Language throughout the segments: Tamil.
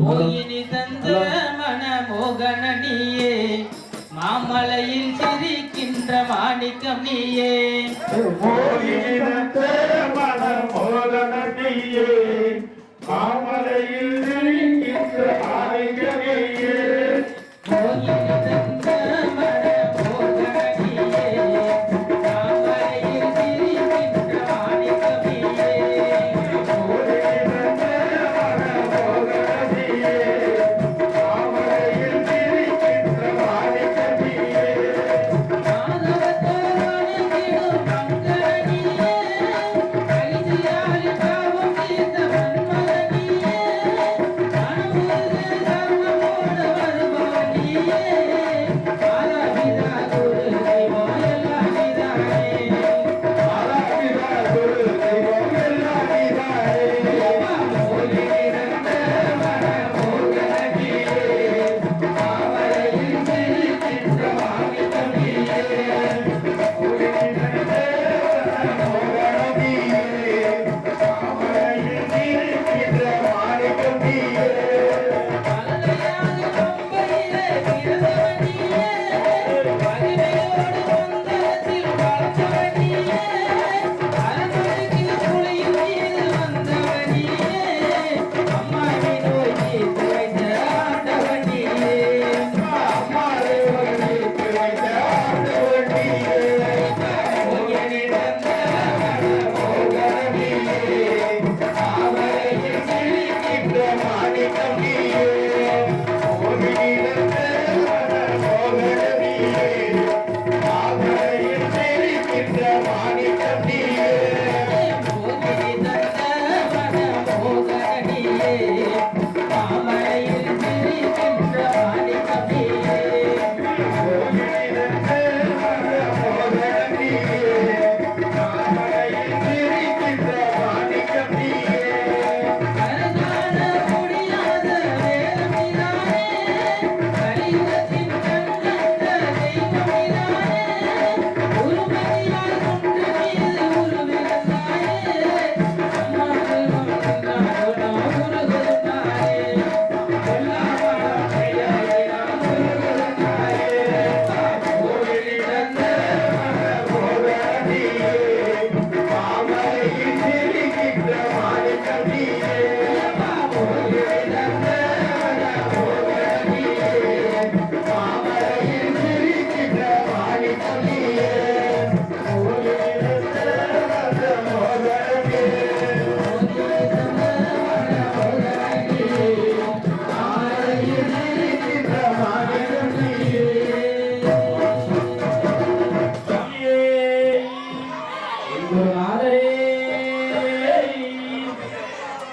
மோகினி தந்த மனமோகன நீயே, மாமலையில் சிரிக்கின்ற மாணிக்கம் நீயே. மோகினி தந்த மனமோகன நீயே, மாமலையில் சிரிக்கின்ற மாணிக்கம் நீயே. மோகினி தந்த மனமோகன நீயே, மாமலையில் சிரிக்கின்ற மாணிக்கம் நீயே. The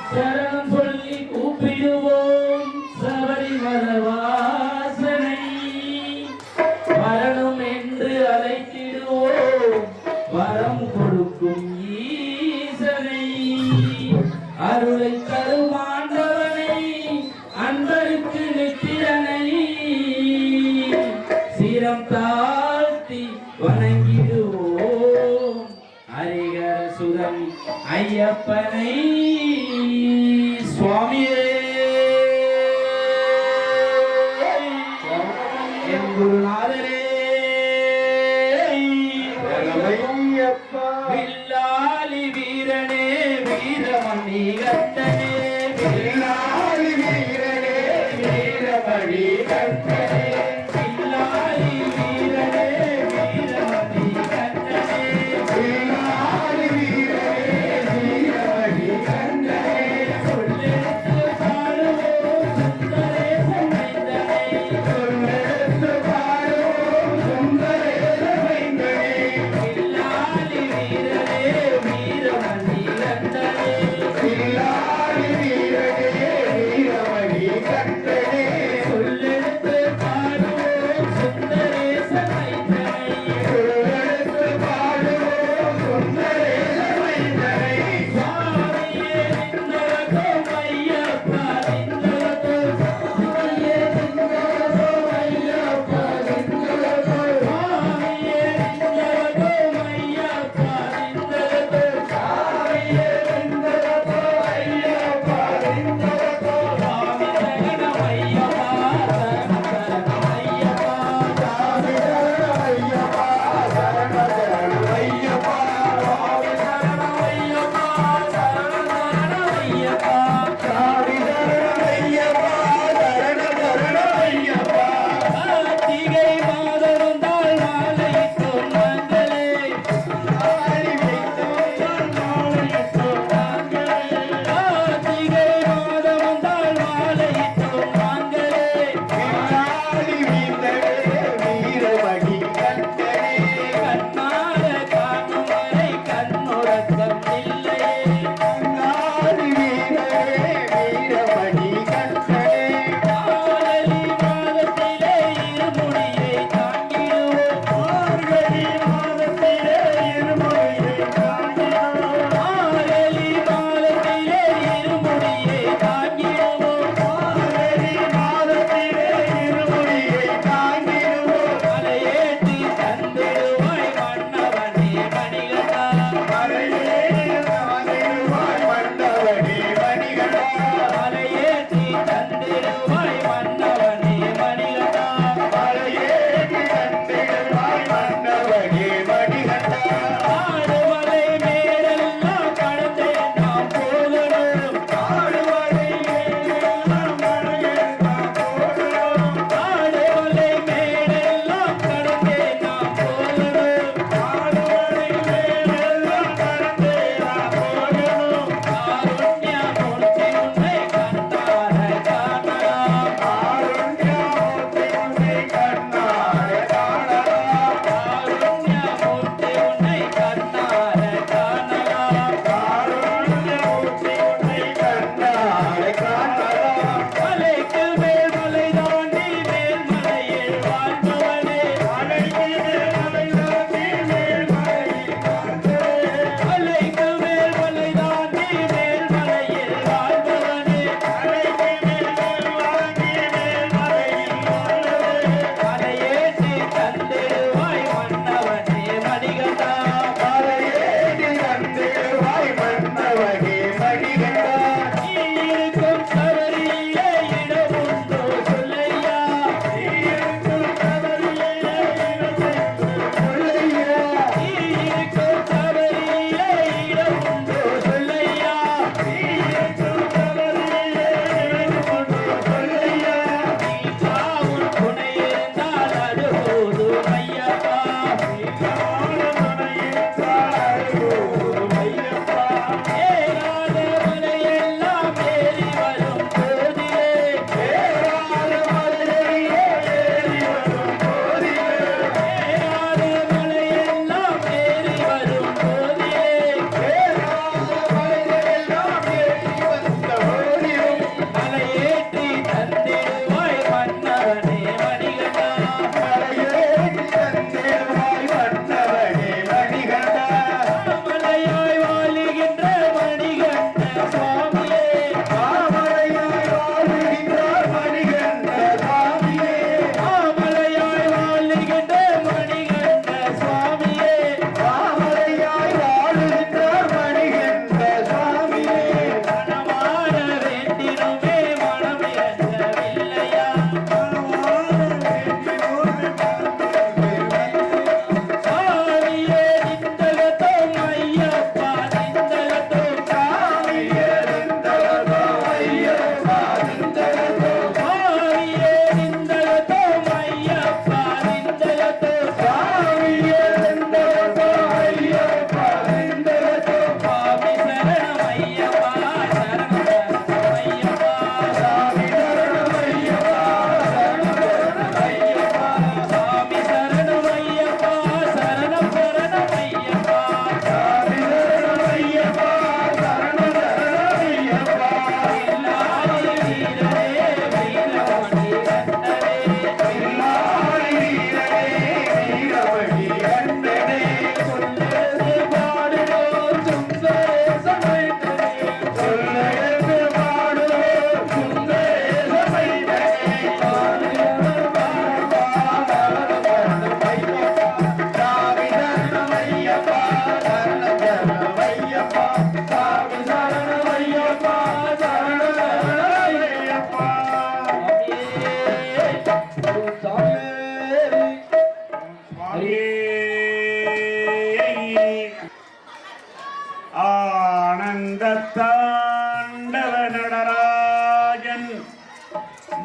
சரணம் சொல்லி கூப்பிடுவோம் சபரிமல வாசனை வரணும் என்று அழைத்திடுவோம் வரம் கொடுக்கும் ஈசனை அருளை தரும் ஆண்டவனை அன்பருக்கு நித்திரனை சிரம் தாழ்த்தி வணங்கிடுவோம் ஹரிஹர சுதன் ஐயப்பனை சுவாமியே என் குருநாதரே வில்லாலி வீரனே வீரமணி கண்டனே வில்லாலி வீரனே வீரமணி கண்டனே வில்லாலி வீரனே வீரமணி கண்டனே வில்லாலி வீரனே வீரமணி கண்டனே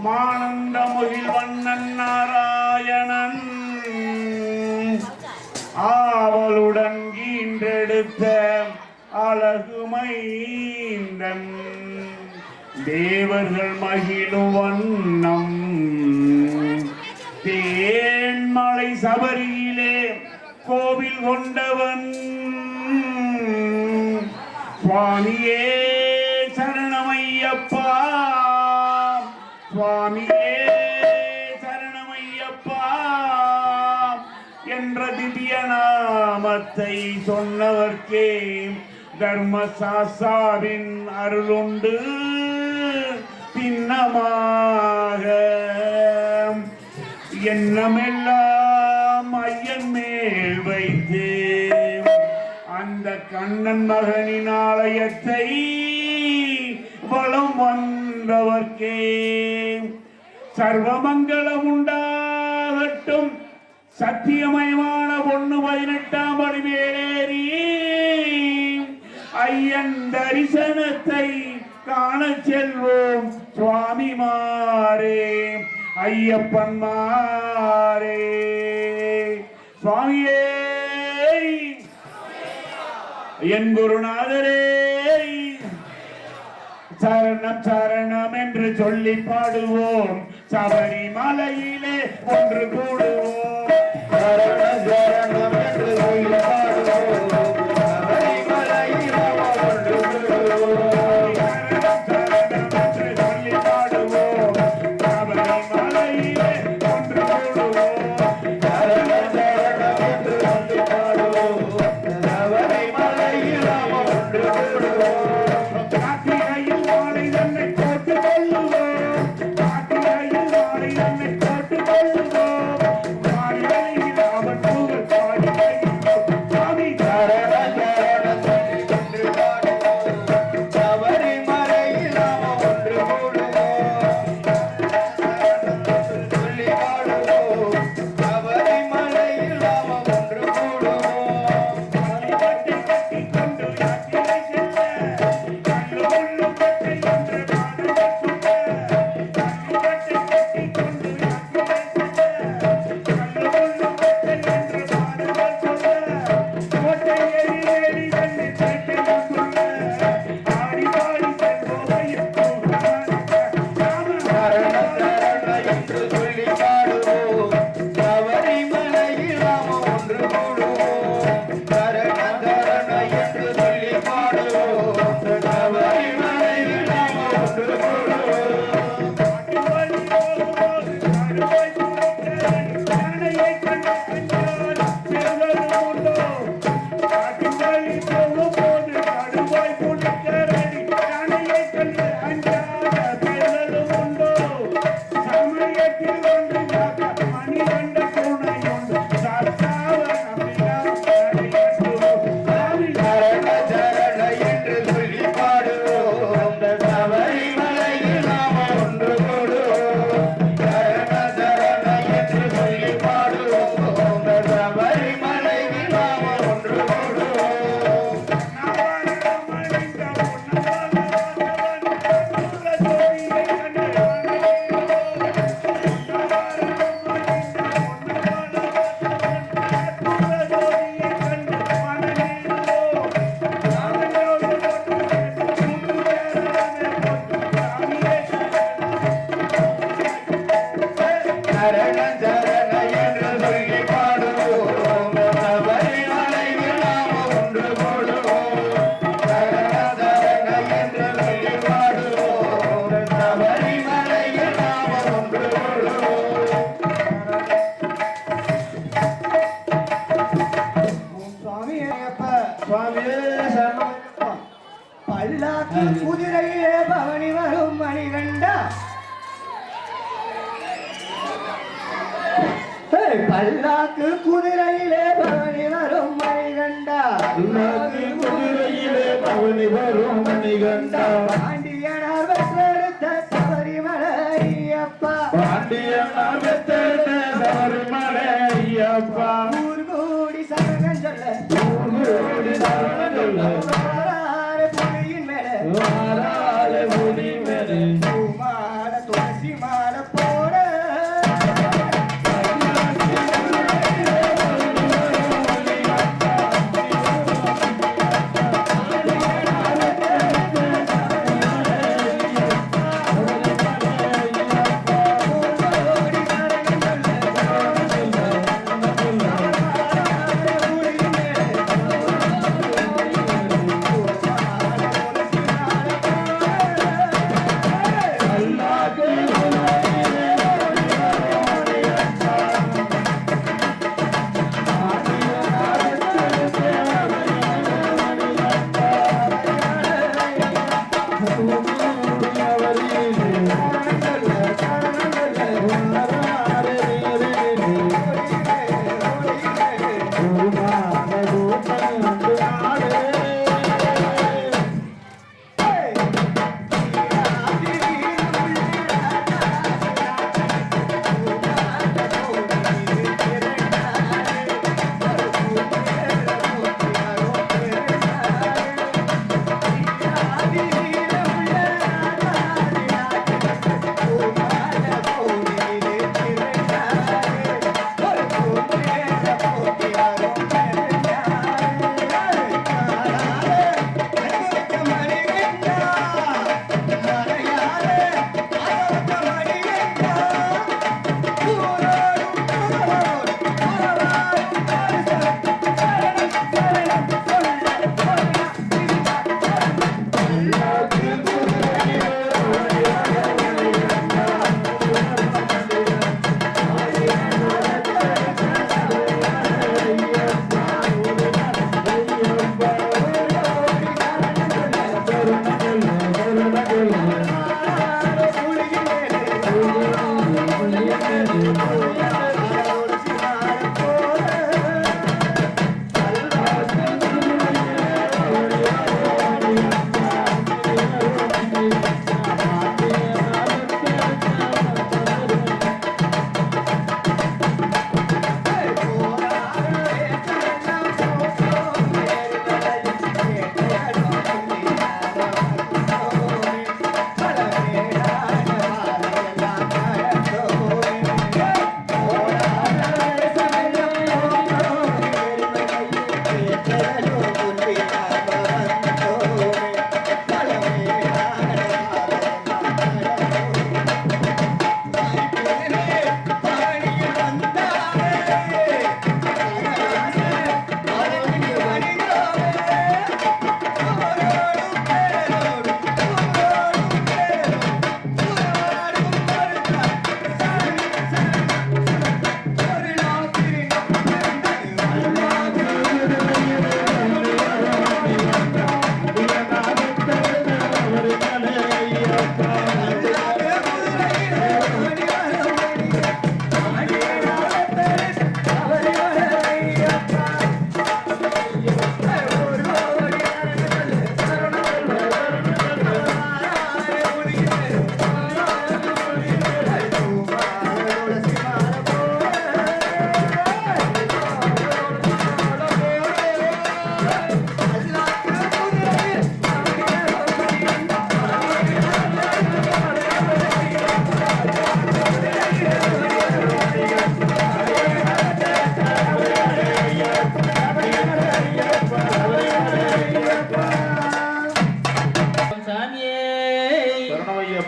மானந்த முகில் வண்ணன் நாராயணன் ஆவலுடன் ஈன்றெடுத்த அழகு மைந்தன் தேவர்கள் மகிழும் வண்ணம் தேன்மலை சபரியிலே கோவில் கொண்டவன் சுவாமியே சரணமையப்பா சுவாமியே சரணமையப்பா என்ற திவ்ய நாமத்தை சொன்னவர்க்கே தர்மசாஸ்தாவின் அருளுண்டு பின்னமாக எண்ணமெல்லாம் ஐயன் மேல் வைத்து அந்த கண்ணன் மகனின் ஆலயத்தை வலம் வந்தவர்க்கே சர்வமங்கலம் உண்டாகட்டும். சத்தியமயமான 1:18 படி மேலேறி ஐயன் தரிசனத்தை காண செல்வோம். சுவாமிமாரே ஐயப்பன்மாரே சுவாமியே என் குருநாதரே சரணம் சரணம் என்று சொல்லி பாடுவோம். சபரிமலையிலே ஒன்று கூடுவோம். சரணம் சரணம் என்று சொல்லி பாடுவோம். சபரிமலையிலே ஒன்று கூடுவோம். சரணம் சரணம் என்று சொல்லி பாடுவோம். சபரிமலையிலே ஒன்று கூடுவோம். சரணம் சரணம் என்று சொல்லி பாடுவோம். சபரிமலையிலே ஒன்று கூடுவோம். பல்லாக்கு குதிரையிலே பவனி வரும் மணிகண்டா. பல்லாக்கு குதிரையிலே பவனி வரும் மணிகண்டா. பல்லாக்கு குதிரையிலே பவனி வரும் மணிகண்டா. பாண்டியனார் பெற்றெடுத்த சபரிமலை ஐயப்பா. பாண்டியனார் பெற்றெடுத்த சபரிமலை ஐயப்பா. ஊர் கூடி சரணம் சொல்ல. ஊர் கூடி சரணம் சொல்ல. புலியின் மேல. புலியின் மேல. பூமால துளசி மால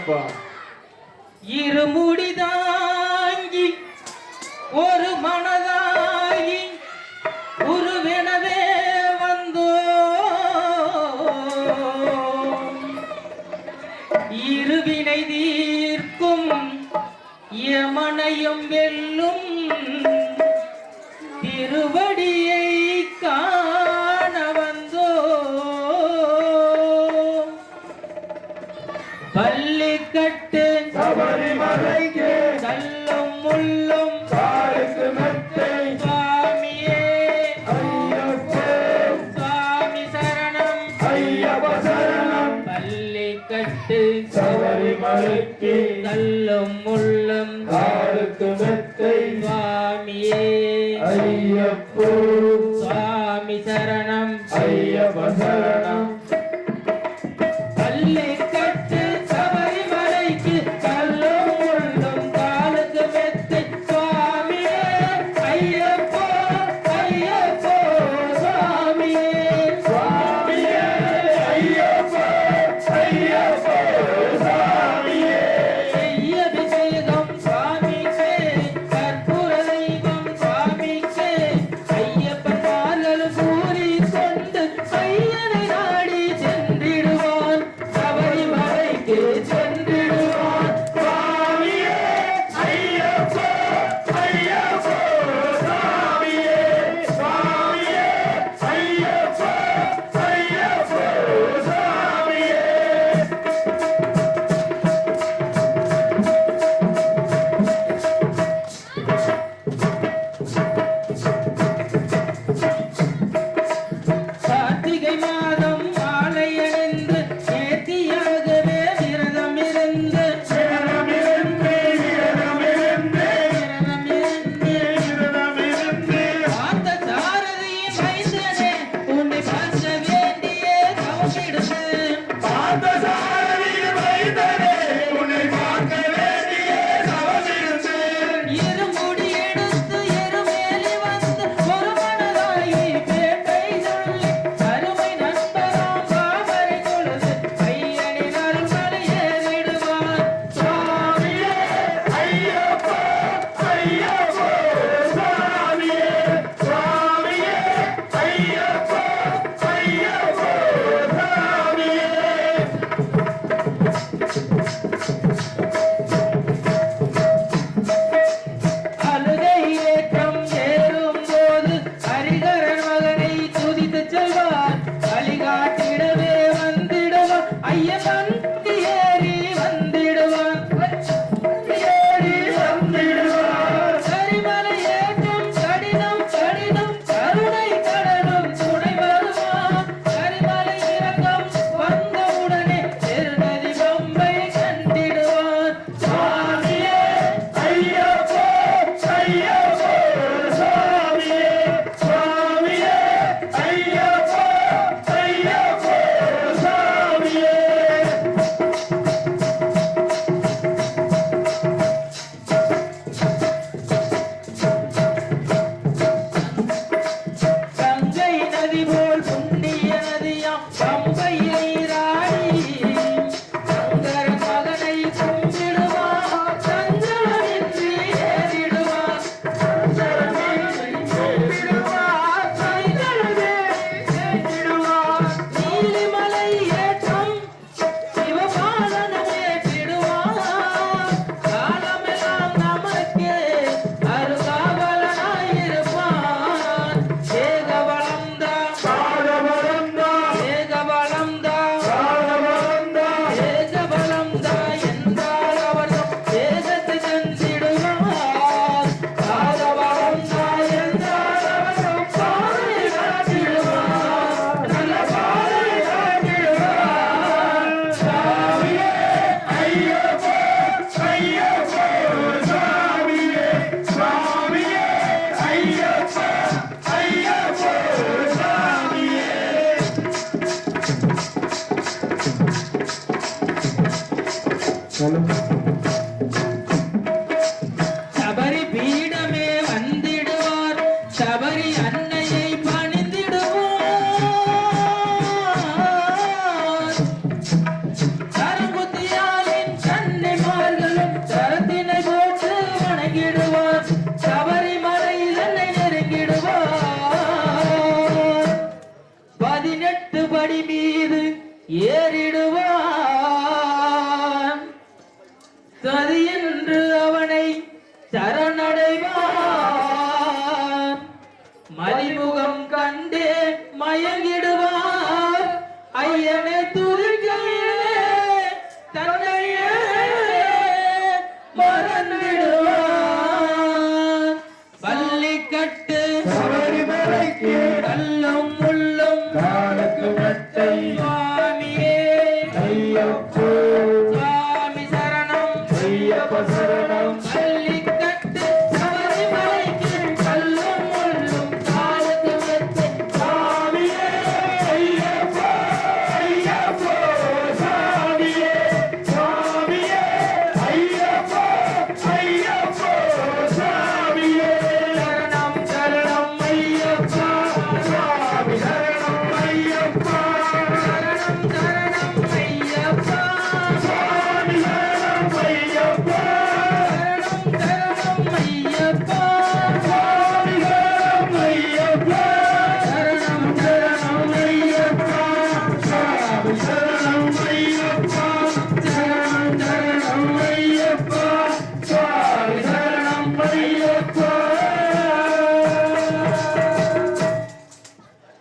ஐயப்பா இருமுடிதாங்கி ஒரு மனதாகி உருவெனவே வந்தோ இருவினை தீர்க்கும் யமனையும் வெல்லும் திருவடியை காண வந்தோ பள்ளிக்கட்டு சபரிமலைக்கு கல்லும் முள்ளும் காலுக்கு மெத்தை சுவாமியே ஐயப்பா சுவாமி சரணம் ஐயப்ப சரணம் பள்ளிக்கட்டு சபரிமலைக்கு கல்லும் முள்ளும் காலுக்கு மெத்தை சுவாமியே ஐயப்போ சுவாமி சரணம் ஐயப்ப சரணம் பள்ளிக்கட்டு சபரிமலைக்கு கல்லும் முள்ளும் காலுக்கு மெத்தை சுவாமியே ஐயப்போ ஐயப்போ சுவாமியே சுவாமியே ஐயப்பா ஐயப்போ சாமியே அபிஷேகம் சுவாமிக்கு கற்பூர தெய்வம் சுவாமிக்கு ஐயப்பன் மார்கள் கூறி கொண்டு ஐயனை நாடி சென்றிடுவான் சபரிமலைக்கு சென்றிடுவான் சுவாமியே ஐயப்பா ஐயப்போ சாமியே சுவாமியே ஐயப்பா ஐயப்போ சாமியே கார்த்திகை மாதம் மாலை அணிந்து நேர்த்தியாகவே விரதம் இருந்து விரதமிருந்து விரதமிருந்து விரதமிருந்து பார்த்த சாரதியின் மைந்தனே உன்னை பார்க்க வேண்டியே தவமிடுது பார்த்தசாரதியின் மைந்தனே உன்னை பார்க்க வேண்டிய தவமிருந்து இருமுடி எடுத்து எருமேலி வந்து ஒரு மனதாகி பேட்டை சொல்லி அருமை நண்பராம் பாவரை தொழுது ஐயனின் அருள்மலை ஏறிடுவார் சுவாமியே ஐயப்பா ஐயப்போ சாமியே சுவாமியே ஐயப்பா ஐயப்போ சாமியே அழுகை ஏற்றம் ஏறும் போது ஹரிகரன் மகனை துதித்து செல்வார் வழிகாட்டிடவே வந்திடுவார் ஐயன் வண்டி ஏறி வந்திடுவான் ஏறி வந்திடுவார் கரிமலை ஏற்றம் கடினம் கடினம் கருணை கடலும் துணை வருவான் கரிமலை இறக்கம் வந்தவுடனே திருநதி பம்பை கண்டிடுவான் சுவாமியே ஐயப்போ ஐயப்போ சாமியே சுவாமியே ஐயப்போ ஐயப்போ சாமியே கங்கை நதி போல் புண்ணிய நதியாம் பம்பை நீராடி சங்கரன் மகனை கும்பிடுவார் சந்திரனின்றி ஏறிடுவார் நீலிமலை ஏற்றம் சிவபாலனும் ஏற்றிடுவார் காலமெல்லாம் நமக்கே அருகாவலனாயிருப்பான் ஏகவளம்தா காலவரந்தா ஏகவளம்தா காலவரந்தா ஏகபலம்தா என்றால் அவர்தம் தேசத்தை சென்றிடுவார் காதவளம்தா என்றால் அவர்தம் பாதை காட்டிடுவார் நல்ல பாதை காட்டிடுவார் சாமியே ஐயப்போ ஐயப்போ சாமியே சுவாமியே ஐயப்பா ஐயப்போ சாமியே சபரி பீடமே வந்திடுவார் சபரி அன்னையை பணிந்திடுவார் கரங்குத்தியாலின் திருவடி மீது ஏறிடுவான் சதி என்று அவனை சரணடைவான் மதிமுகம் கண்டே மயங்கிடுவார் ஐயனை துதிக்கையிலே தன்னையே மறந்திடுவான் பள்ளி கட்டு சபரிமலைக்கு கல்லும் முள்ளும் காலுக்கு மெத்தை சுவாமியே ஐயப்போ சுவாமி சரணம் ஐயப்ப சரணம் பள்ளி கட்டு சபரிமலைக்கு கல்லும் முள்ளும் காலுக்கு மெத்தை சாமியே ஐயப்போ ஐயப்போ சாமியே சாமியே ஐயப்போ ஐயப்போ சாமியே சரணம் சரணம் ஐயப்பா சாமி சரணம் ஐயப்பா சரணம் சரணம் ஐயப்பா சாமி சரணம் ஐயப்பா சரணம் ஐயப்பா சாமி சரணம் ஐயப்பா சரணம் சரணம் ஐயப்பா சாமி சரணம் ஐயப்பா சரணம் சரணம் ஐயப்பா சாமி சரணம் ஐயப்பா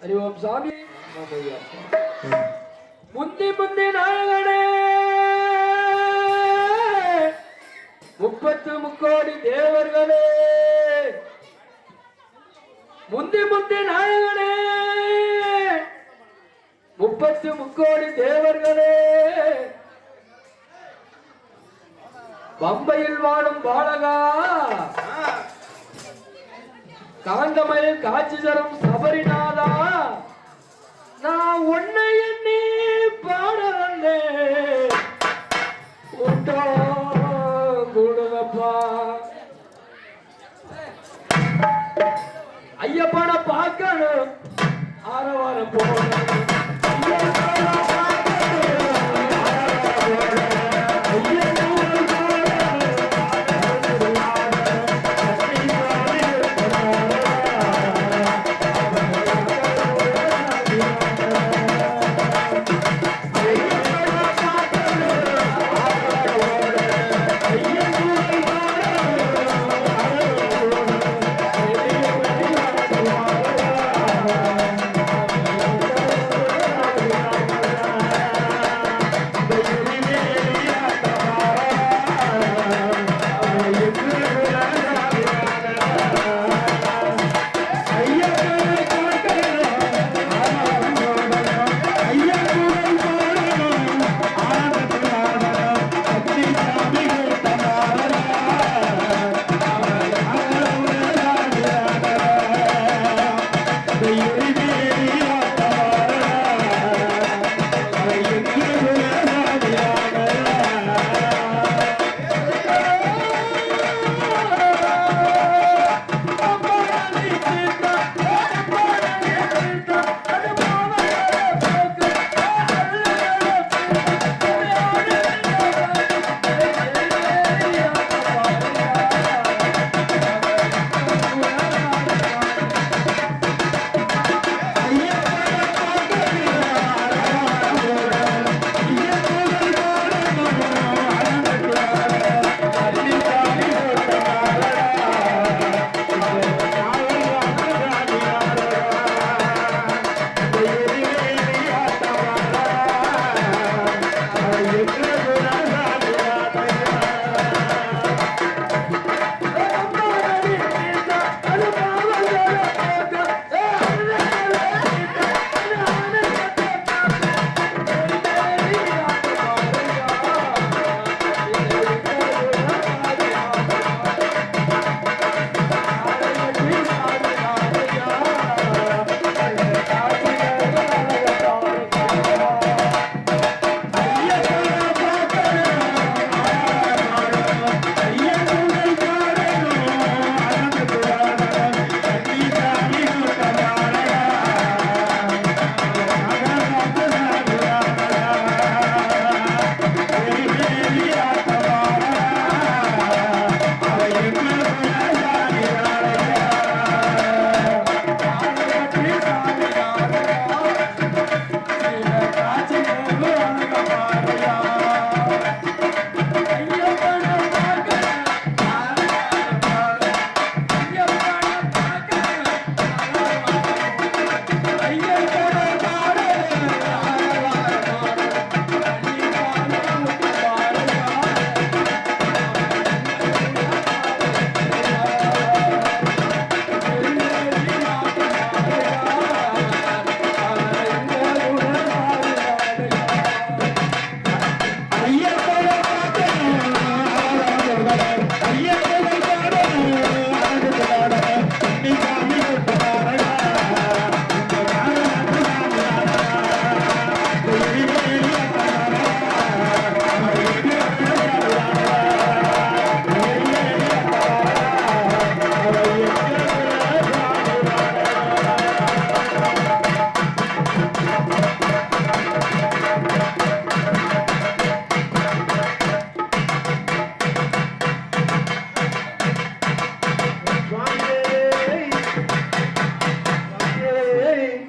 ஹரி ஓம் சாமி முந்தி முந்தி நாயகனே 30 தேவர்களே முந்தி முந்தி நாயகனே 30 தேவர்களே பம்பையில் வாழும் பாலகா காந்தமயில் காட்சி தரும் சபரிநாதா நான் உன்னை எண்ணி பாட வந்தேன் கூட்டம் கூடுங்கப்பா ஐயப்பன பார்க்கணும் ஆரவாரம் போகணும்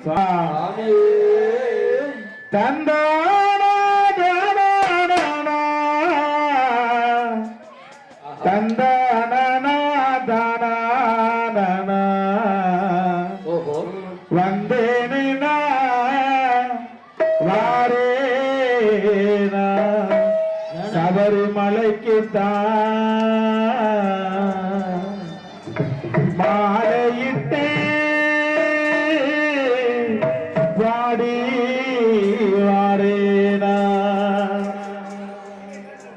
சுவாமி தந்தானா தானா தந்தானா தானா வந்தேனா வாரேனா சபரிமலைக்கு மாலையிட்டு வாடி வாரேனா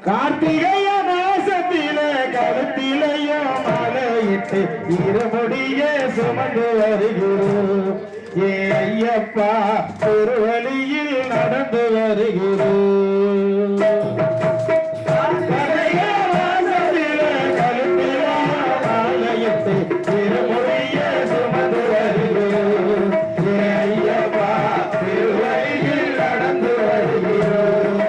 கார்த்திகைய மாசத்திலே கருத்திலேயோ மாலையிட்டு இருமுடிய சுமந்து வருகிறோம் ஏ ஐயப்பா திருவழியில் நடந்து வருகிறோம் கார்த்திகைய மாசத்திலே கருத்திலேயோ மாலையிட்டு இருமுடிய சுமந்து வருகிறோம் ஏ ஐயப்பா திருவழியில் நடந்து வருகிறோம்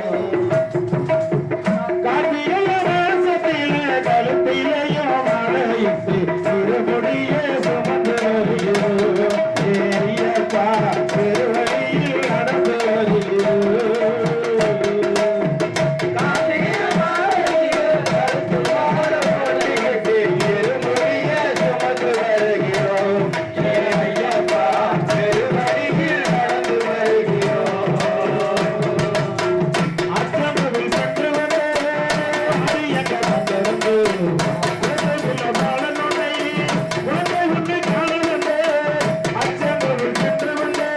கார்த்திகைய மாசத்திலே கழுத்திலேயோ மாலையிட்டு இருமுடிய சுமந்து வருகிறோம் ஏ ஐயப்பா திருவழியில் நடந்து வருகிறோம் கார்த்திகைய மாலையிலே கழுத்து மாலையிட்டு இருமுடிய சுமந்து வருகிறோம் ஏ ஐயப்பா திருவழியில் நடந்து வருகிறோம் அச்சமவில் சென்று வந்து அரியங்க வந்திருந்து உலகில் பாலனுடை உலகை உன்னை காண வந்து அச்சமவில் சென்று வந்து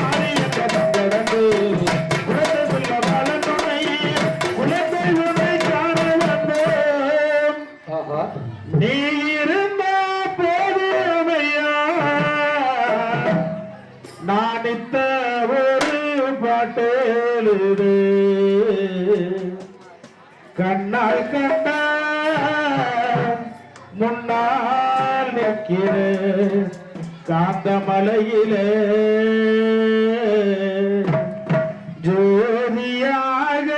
அரியங்க வந்திருந்து உலகில் பாலனுடை உலகை உன்னை காண வந்தோம் நீ இருந்த போதுமையா நானித்த ஒரு பாட்டேலுது கண்ணால் கண்ட முன்னால் நிற்கிற காந்தமலையிலே ஜோதியாக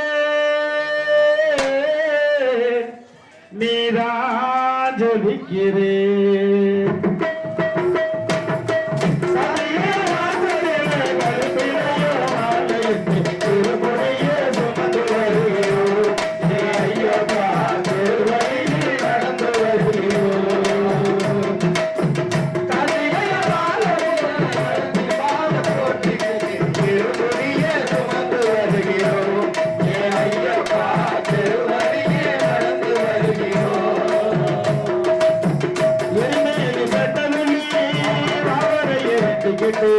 நீதான் ஜொலிக்கிறேன்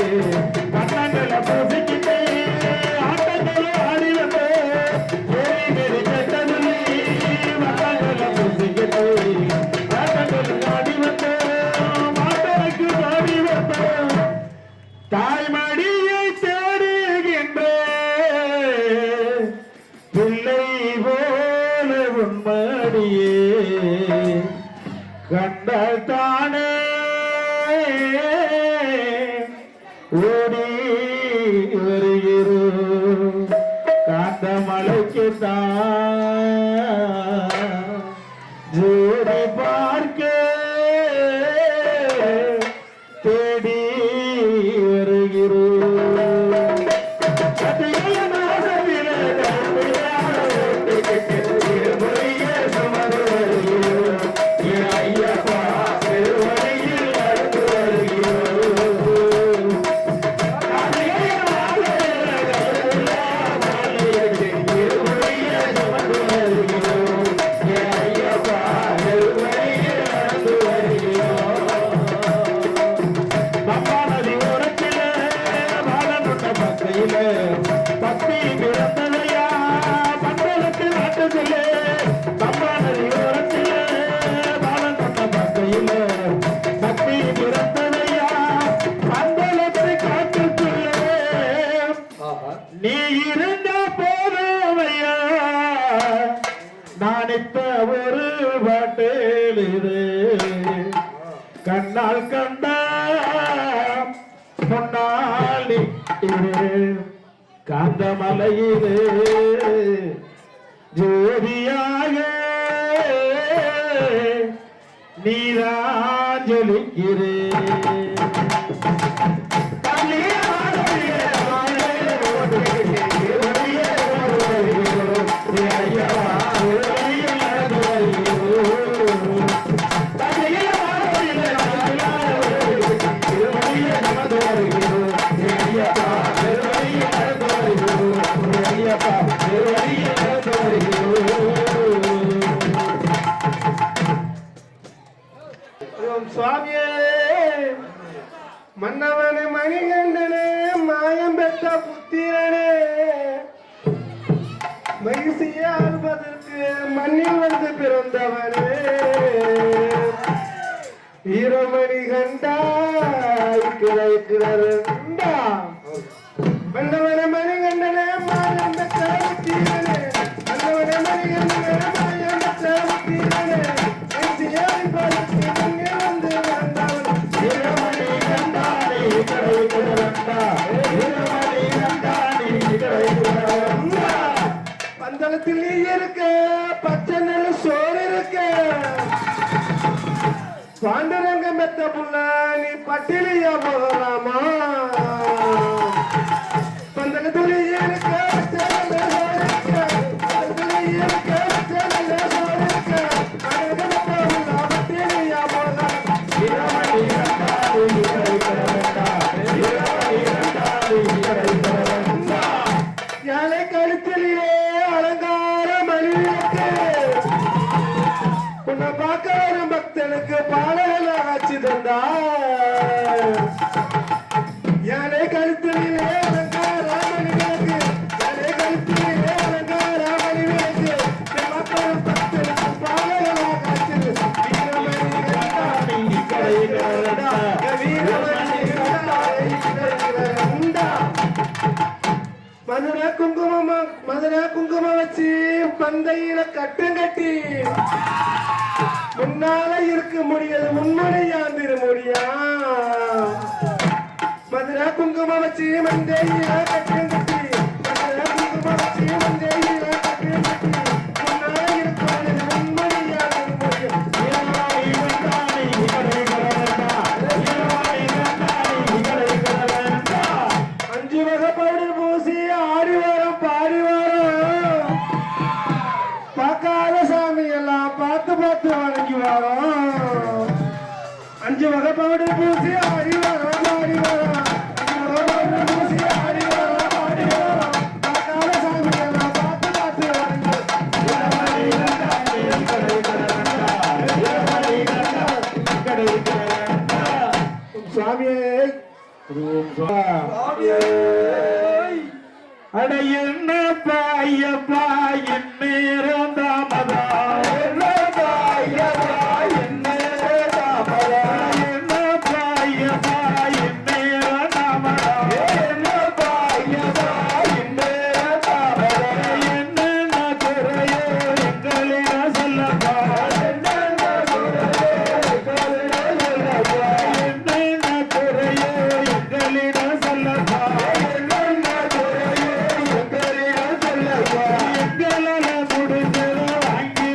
கண்ணங்களை பூசிக்கிட்டு ஆட்டங்களை ஆடி வந்து ஏறி மேறி கெட்டதுலி வட்டங்களை பூசிக்கிட்டு ஆட்டங்களை ஆடி வந்து மாட்டனுக்கு ஆடி வந்த தாய்மடியை தேடுகின்ற பிள்ளை போல உன்மடியே கண்டால் தானே ஓடி வருகிறோம் காந்தமலைக்கு ஜோடி பார்க்க தேடி வருகிறோம் கார்த்திகைய மாசத்திலே இருமுடிய சுமந்து வருகிறோம் ஏ ஐயப்பா திருவழியில் நடந்து வருகிறோம் கார்த்திகைய மாசத்திலே மாலையிட்டு இருமுடிய சுமந்து வருகிறோம் ஏ ஐயப்பா திருவழியில் நடந்து வருகிறோம் பம்பா நதி ஓரத்திலே பாலனுட்ட பக்கையிலே பக்தி பிறந்ததையா பந்தலத்து நாட்டுகளே பம்பா நதி ஓரத்திலே பாலனுட்ட பக்கையிலே பக்தி பிறந்ததையா பந்தலத்து காட்டுக்குள்ளே நீ இருந்த போதுமையா நானித்த ஒரு பாட்டேலிது கண்ணால் கண்ட முன்னால் நிற்கிறேன் காந்தமலையிலே ஜோதியாக நீராஞ்சலிக்கிறேன் பெற்ற புத்திரனே மகிழ்ச்சியை ஆள்வதற்கு மண்ணில் வந்து பிறந்தவனே வீரமணி கண்டாய் கிடைக்கிறா வல்லவன மணிகண்டனே மாயம் பெற்ற புத்திரனே வல்லவன மணிகண்டனே மாயம் பெற்ற புத்திரனே மகிழ்ச்சியை ஆள்வதற்கு மண்ணில் வந்து பிறந்தவன் வீரமணி கண்டானே கிடைக்கிறா வீரமணி கண்டானே கிடைக்கிறா பந்தளத்தில் நீ இருக்க பச்சை நெல் சோறு இருக்க பாண்டுரங்க மெத்த புள்ள நீ பட்டினியா போகலாமா பந்தளத்தில் நீ இருக்க பச்சை நெல் சோறு இருக்க பந்தளத்தில் நீ இருக்க பச்சை நெல் சோறு இருக்க பாண்டுரங்க மெத்த புள்ள பட்டினியா போகலாம் வீரமணி கண்டானே கிடைக்கிறா வீரமணி கண்டானே கிடைக்கிறா யானை கழுத்திலே அலங்கார மணிவிளக்கு உன்னை பார்க்க வரும் பக்தனுக்கு பாடல ஆட்சி தந்தா யானை கழுத்திலே அலங்கார மணிவிளக்கு யானை கழுத்திலே அலங்கார மணிவிளக்கு உன்னை பார்க்க வரும் பக்தனுக்கு பாடல ஆட்சி வீரமணி கண்டானே கிடைக்கிறா வீரமணி கண்டானே கிடைக்கிறா மதுரை குங்குமம் வச்சு பந்தையில கட்டும் கட்டி முன்னால இருக்க முடியாது முன்முனையாந்திர முடியா மதுரை குங்குமம் வச்சு மந்தையில கட்டும் கட்டி மதுரை குங்குமம் வச்சு மந்தையில கட்டும் கட்டி முன்னால இருக்க முடியாது முன்முனையாந்திர முடியா வீரமணி கண்டானே கிடைக்கிறா வீரமணி கண்டானே கிடைக்கிறா அஞ்சு வகை பவுடர் பூசி ஆடி வரும் பாடி வரும் பார்க்காத சாமி எல்லாம் பார்த்து பார்த்து வணங்கி வரும் அஞ்சு வகை பவுடர் பூசி ஆடி வரும் பாடி வரும் அஞ்சு வகை பவுடர் பூசி ஆடி வரும் பாடி வரும் பார்க்காத சாமி எல்லாம் பார்த்து பார்த்து வணங்கி வீரமணி கண்டானே கிடைக்கிறா வீரமணி கண்டானே கிடைக்கிறா சுவாமியே அட என்ன பாயப்பா என் நேரம் தாமதா என்ன பாயப்பா என் நேரம் தாமதா என்ன பாயப்பா என் நேரம் தாமதா என்ன பாயப்பா என் நேரம் தாமதா என்னென்ன குறையோ எங்களிட சொல்லப்பா என்னென்ன குறையோ எங்களிட சொல்லப்பா என்னென்ன குறையோ எங்களிட சொல்லப்பா என்னென்ன குறையோ எங்களிட சொல்லப்பா எங்களால முடிஞ்சதை வாங்கி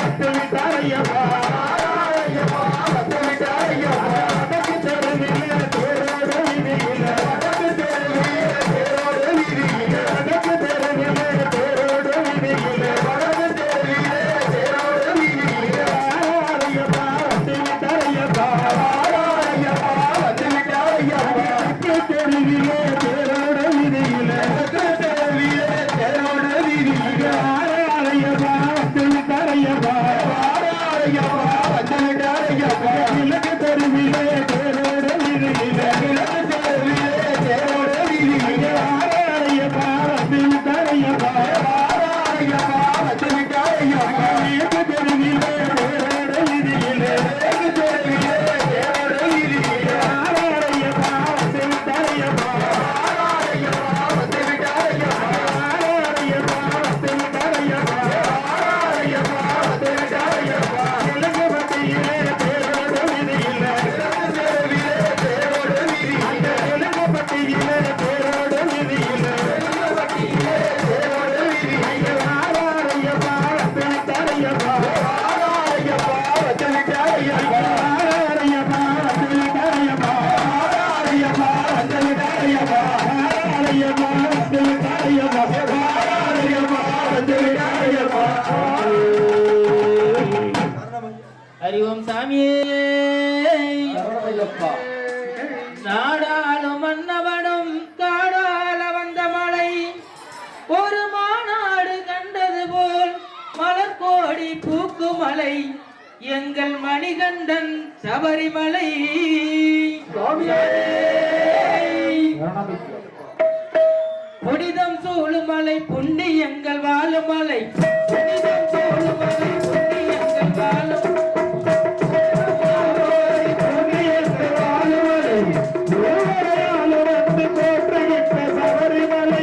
வந்து விட்டாரையப்பா வந்து விட்டாரையப்பா வடக்கு தெருவிலே தேரோடு வீதியில வடக்கு தெருவிலே தேரோடு வீதியில வடக்கு தெருவிலே தேரோடு வீதியில வடக்கு தெருவிலே தேரோடு வீதியில ஐயப்பா வந்து விட்டாரையப்பா ஐயப்பா வந்து விட்டாரையப்பா வடக்கு தெருவிலே தேரோடு வீதியில வடக்கு தெருவிலே தேரோடு வீதியில ஐயப்பா வந்து விட்டாரையப்பா ஐயப்பா வந்து விட்டாரையப்பா இலக்கு தெருவிலே தேரோடு வீதியில இலக்கு தெருவிலே தேரோடு வீதியில ஐயப்பா வந்து விட்டாரையப்பா ஐயப்பா வந்து விட்டாரையப்பா இலக்கு தெருவிலே தேரோடு வீதியில இலக்கு தெருவிலே தேரோடு வீதியில ஐயப்பா வந்து விட்டாரையப்பா ஐயப்பா வந்து விட்டாரையப்பா ஐயப்பா வந்து விட்டாரையப்பா ஐயப்பா வந்து விட்டாரையப்பா இலக்கு பட்டியிலே தேரோடு வீதியில இலக்கு தெருவிலே தேரோடு வீதியில இலக்கு பட்டியிலே தேரோடு வீதியில இலக்கு பட்டியிலே தேரோடு வீதியில ஐயப்பா வந்து விட்டாரையப்பா ஐயப்பா வந்து விட்டாரையப்பா ஐயப்பா வந்து விட்டாரையப்பா ஐயப்பா வந்து விட்டாரையப்பா ஐயப்பா வந்து விட்டாரையப்பா ஐயப்பா வந்து விட்டாரையப்பா ஹரி ஓம் சாமியே நாடாளும் மன்னவனும் காடால வந்த மலை ஒரு மாநாடு கண்டது போல் மலர்கோடி பூக்கும் மலை எங்கள் மணிகண்டன் சபரிமலை புனிதம் சூழுமலை புண்ணியங்கள் வாழும் மலை புனிதம் சூழுமலை புண்ணியங்கள் வாழும் சபரிமலை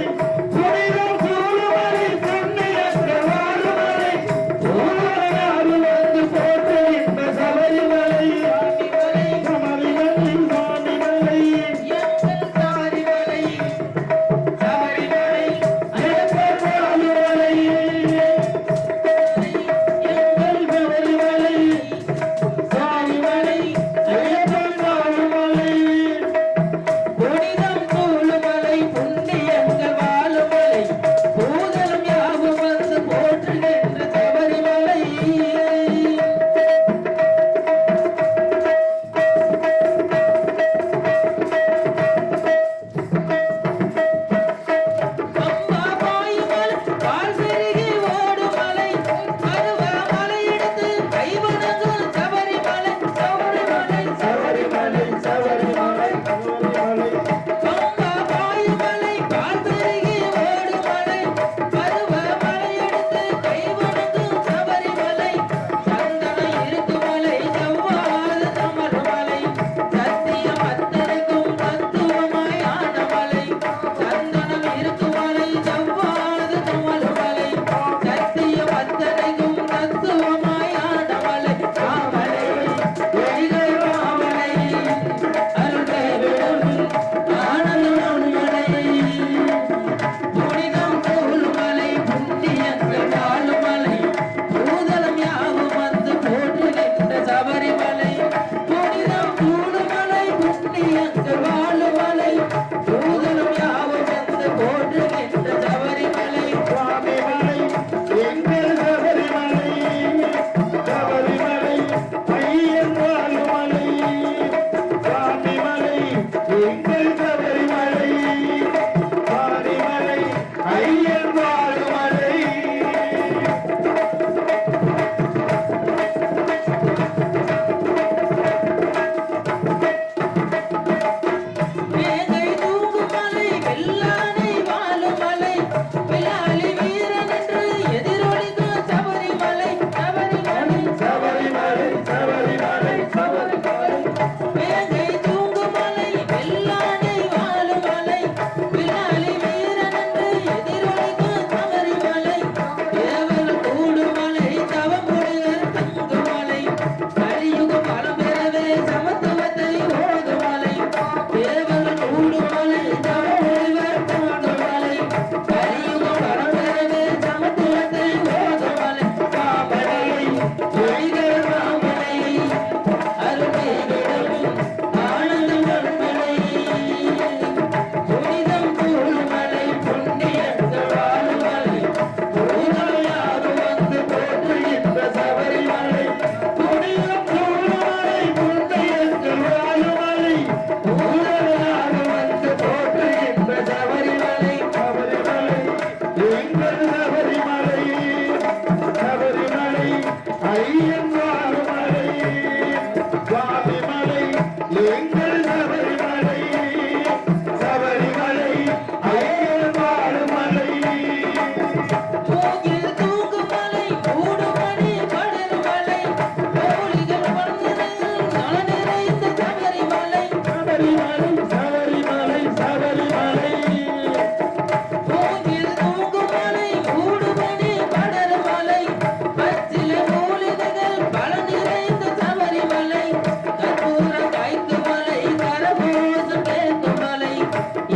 ஐயன் வாழும் மலை சுவாமி மலை எங்கள் சபரிமலை சபரிமலை ஐயன் வாழும் மலை மூங்கில் தூங்குமலை மூடுமணி படர்மலை கோழிகள் வண்ணங்கள் நல நிறைந்த சபரிமலை சபரிமலை சபரிமலை சபரிமலை மூங்கில் தூங்குமலை மூடுமணி படர்மலை பச்சிலை மூலிகைகள் பல நிறைந்த சபரிமலை கற்பூரம் காய்க்கும் மலை கரகோசம் கேட்கும் மலை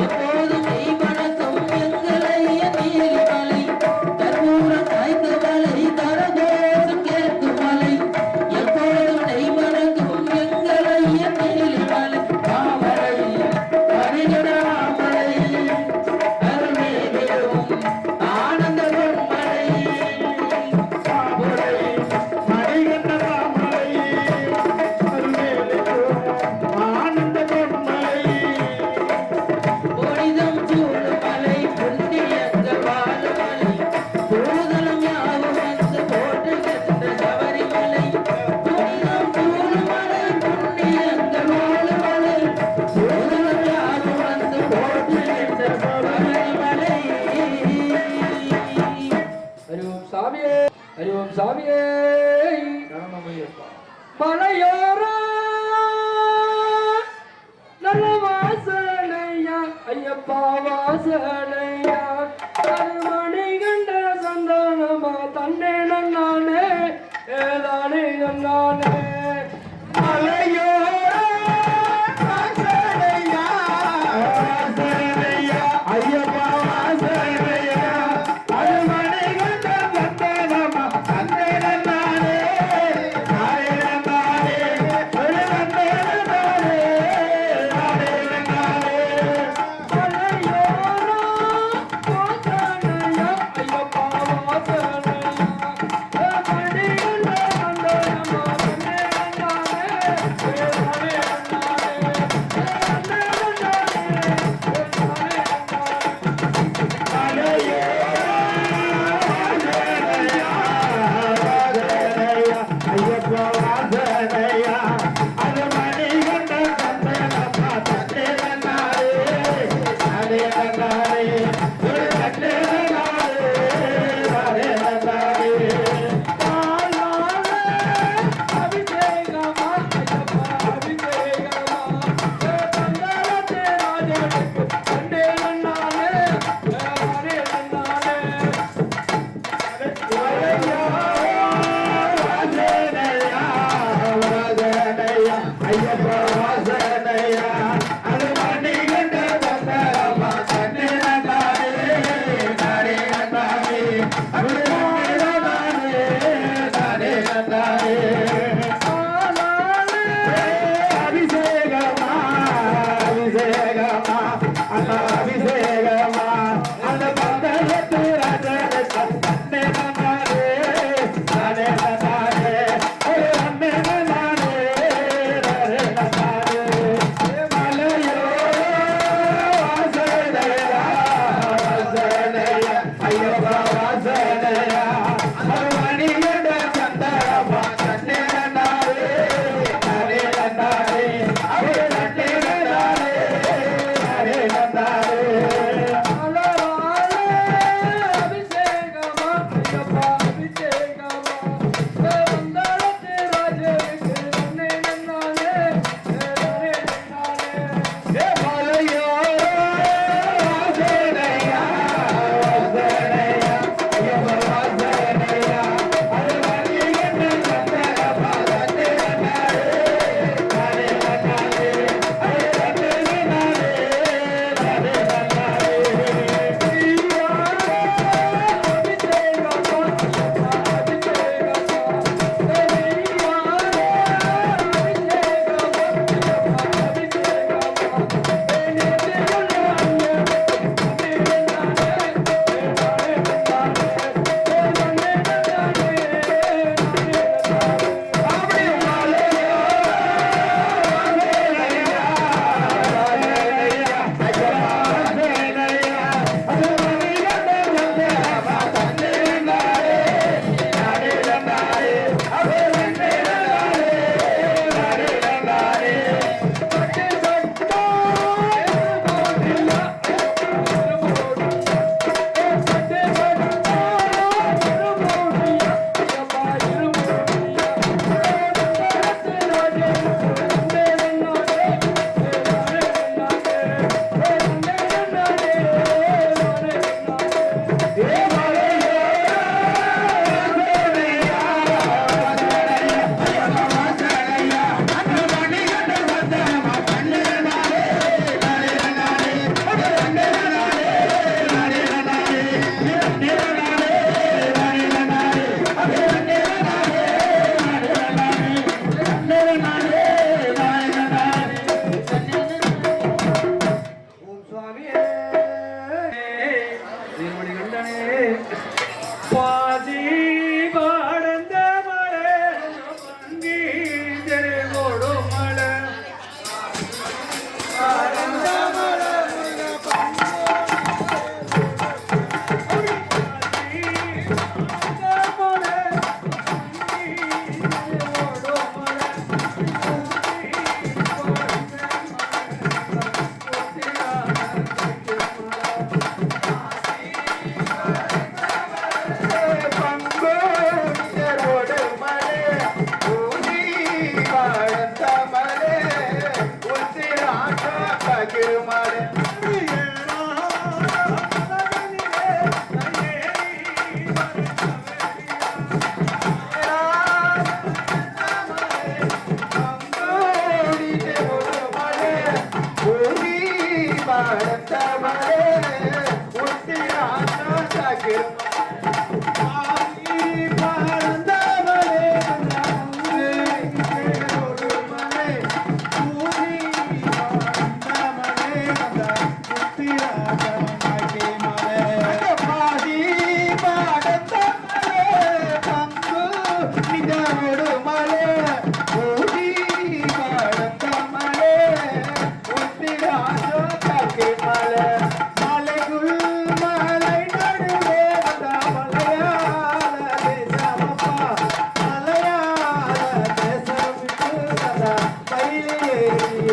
எப்போதும் நெய் மணக்கும் எங்களைய நீலிமலை கற்பூரம் காய்க்கும் மலை கரகோசம் கேட்கும் மலை எப்போதும் நெய் மணக்கும் எங்களைய நீலிமலை மாமலை பரிகடாமலை அருள்மேலும் ஆனந்த பொன்மலை மாமலை மணிகண்ட மாமலை அருள்மேலும் ஆனந்த பொன்மலை புனிதம் சூடுமலை புண்ணியங்கள் வாழுமலை பூதலம் யாவும் வந்து போற்றுகின்ற சபரிமலை புனிதம் சூடுமலை புண்ணியங்கள் வாழுமலை பூதலம் யாவும் வந்து போற்றுகின்ற சபரிமலை ஹரிஓம் சாமியே ஹரிஓம் சாமியே மலையோரா நல்ல வாசனையா ஐயப்பா வாசனையா அருமணி கண்ட சந்தானமா தன்னே நன்னானே ஏதானே நன்னானே மலையோர வாசனையா வாசனையா ஐயப்பா வாசனையா அருமணி கண்ட சந்தானமா சந்தேன நானே நானே நானே நானே மலையோரா வாசனையா ஐயப்பா வாசனையா அருமணி கண்ட சந்தானமா தன்னே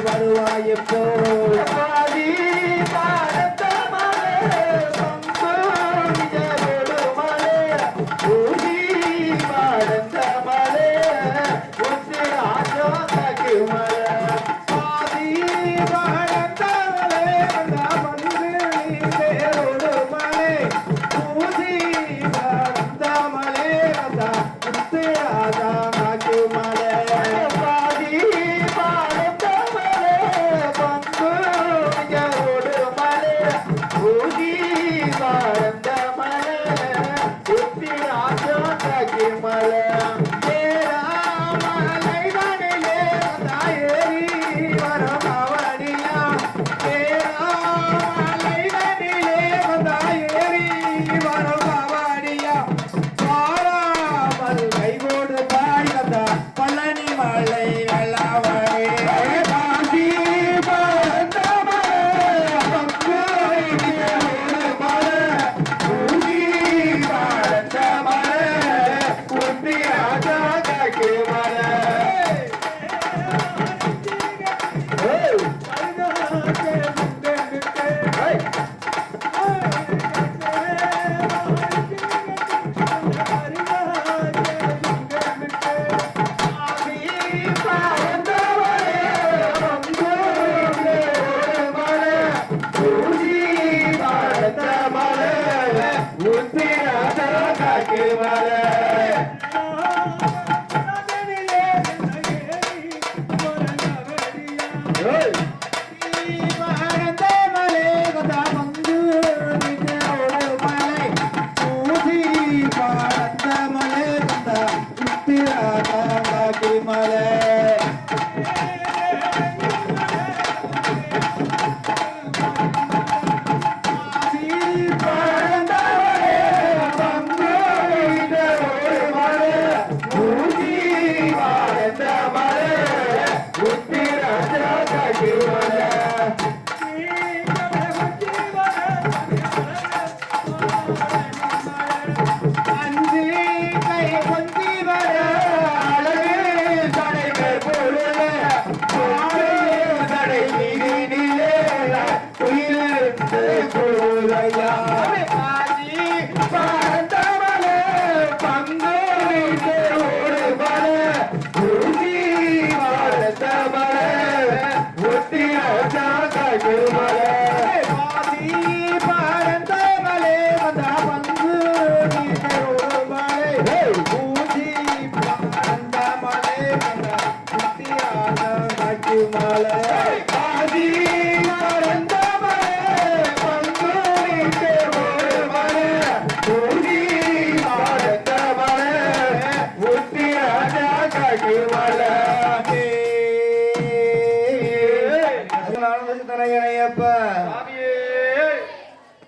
வருவாயப்போ பாதி பாடத்த மலை பங்கோடு மலை ஊதி பாடத்த மலை ஒத்து ராஜோ தகு மலை பாதி பாடத்த மலை வந்து மலை ஊதி பாடத்த மலை ஒத்து ராஜா தகு மலை பழனி மலை வெள்ளவழி பாதி பழந்த மலை மலை ஊதி பழந்த மலை உத்தி ராஜா கக்கு மலை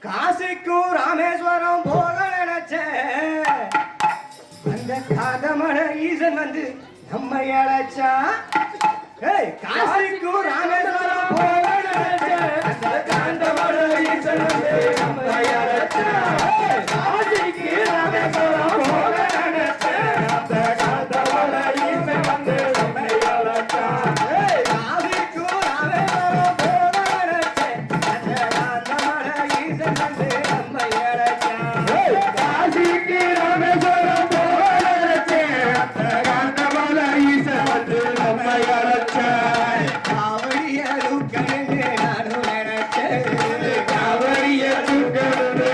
காசிக்கும் ராமேஸ்வரம் போக நினைச்சேன் அந்த காதமட ஈசன் வந்து நம்ம அழைச்சா காசிக்கும் ராமேஸ்வரம் போக நினைச்சேன் அந்த காந்தமட ஈசன் வந்து நம்ம அழைச்சா காசிக்கு ராமேஸ்வரம் போக நினைச்சேன் அந்த காந்தமட ஈசன் வந்து நம்ம அழைச்சா காசிக்கும் ராமேஸ்வரம் போக நினைச்சேன் அந்த காந்தமட ஈசன் வந்து நம்ம அழைச்சா காசிக்கு ராமேஸ்வரம் போக நினைச்சேன் அந்த காந்தமட ஈசன் வந்து நம்ம அழைச்சா காவடிய தூக்கணுன்னு நானும் நினைச்சேன் காவடிய தூக்கணுன்னு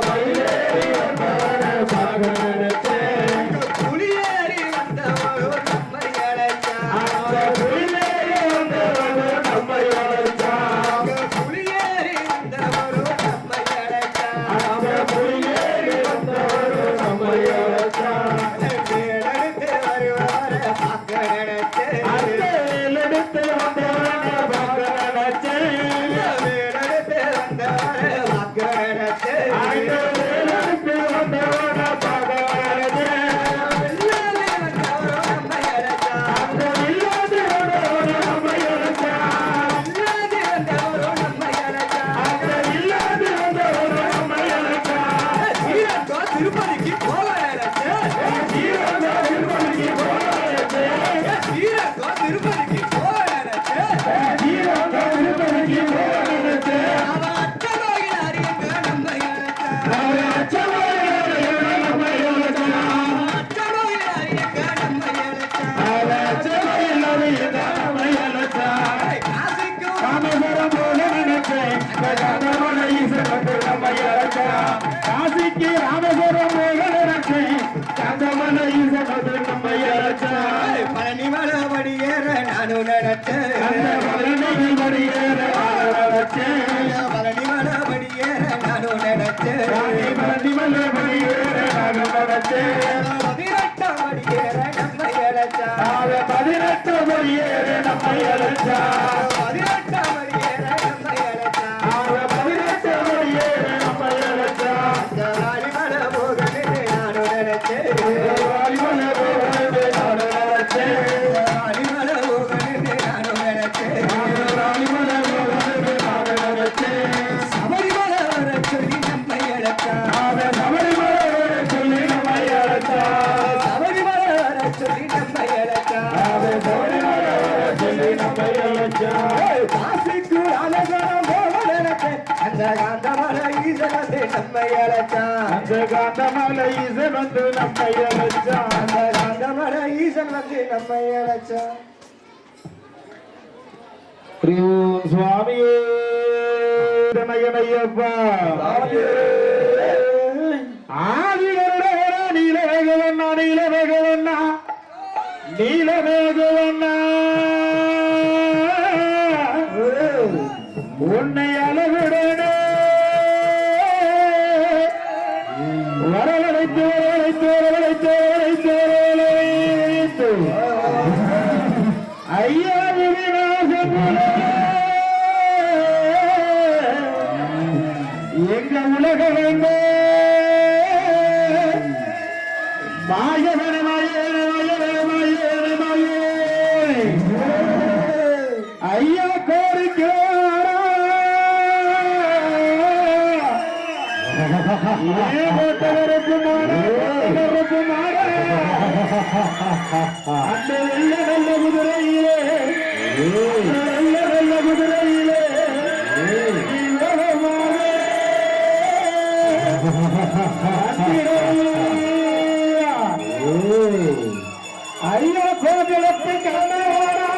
மயிலேறி வந்தவன பார்க்க நினைச்சேன் புலியேறி வந்தவரோ நம்மை அழைச்சான் புலியேறி வந்தவன நம்மை அழைச்சான் புலியேறி வந்தவரோ நம்மை அழைச்சான் புலியேறி வந்தவன நம்மை அழைச்சான் வேலெடுத்து வருவார பார்க்க நினைச்சேன் எடுத்து வந்தவன பார்க்க நினைச்சேன் வேலெடுத்து வந்தவர பார்க்க நினைச்சேன் எடுத்து வந்தவன பார்க்க நினைச்சேன் இல்லாது வந்தவரோ நம்மை அழைச்சான் இல்லாத நம்மை அழைச்சான் இல்லாது வந்தவரோ நம்மை அழைச்சான் இல்லாத நம்மை அழைச்சான் ஸ்ரீரங்கா திருப்பதிக்கு போக நினைச்சேன் ஜீவன திருப்பதிக்கு போனேன் ஸ்ரீரங்கா திருப்பதிக்கு போக நினைச்சேன் ஜீவன திருப்பதிக்கு போனேன் அவன் அச்சகோயில் அறியங்க நம்மை அழைச்சான் அச்சவாயிரம் நம்மை அழைச்சான் அச்சகோயில் அறியங்க நம்மை அழைச்சான் அச்சவாயிரம் நம்மை அழைச்சான் காசிக்கும் ராமேஸ்வரம் போல நினைச்சேன் கந்தமலை ஈசன் வந்து நம்மை அழைச்சான் காசிக்கு ராமேஸ்வரம் போல நினைச்சேன் கந்தமலை ஈசன் வந்து நம்மை அழைச்சான் பழனி மலபடி ஏற நானும் நினைச்சேன் அந்த பழனி படியேற நினைச்சேன் பழனி மலபடி ஏற நானும் நினைச்சேன் பழனி மலை படியேற நினைச்சேன் 18 படி ஏற நம்மை அழைச்சான் 18 படியேற நம்மை அழைச்சான் 18 படி ஏற நம்மை அழைச்சான் 18 படியேற நம்மை அழைச்சான் ஜவாலி மலை போகவே நானும் நினைச்சேன் வாலிமலை போகவே நான் நினைச்சேன் ஜவாலி மலை போகவே நானும் நினைச்சேன் வாலிமலை போகவே நான் நினைச்சேன் சபரிமலை வர சொல்லி நம்மை அழைச்சான் சபரிமலை வர சொல்லி நம்மை அழைச்சான் சபரிமலை வர சொல்லி நம்மை அழைச்சான் சபரிமலை வர சொல்லி நம்மை அழைச்சான் காசிக்கு அழகரம் போக நினைச்சேன் அந்த காந்தமலை ஈசனத்தை நம்மை அழைச்சான் அந்த காந்தமலை ஈசன் வந்து நம்மை அழைச்சான் அந்த காந்தமலை ஈசன் வந்து நம்மை அழைச்சான் சுவாமியே ஐயப்பா ஆதிகள நீலவேகவண்ணா நீலவேகவண்ணா நீலவேகவண்ணா உன்னை அளவிடனே வரவழைத்து வரவழைத்து வரவழைத்து வரவழைத்து வரவழைத்து ஐயா எங்க உலக வேண்டே மாயவன மாயவன மாயவன மாயவன மாயே ஐயா கோரிக்கிறாரா போட்டவருக்கு மாற அந்த வெள்ள நல்ல குதிரையிலே நல்ல நல்ல குதிரையிலே ஐயா கோவிலத்து கண்ணவாடா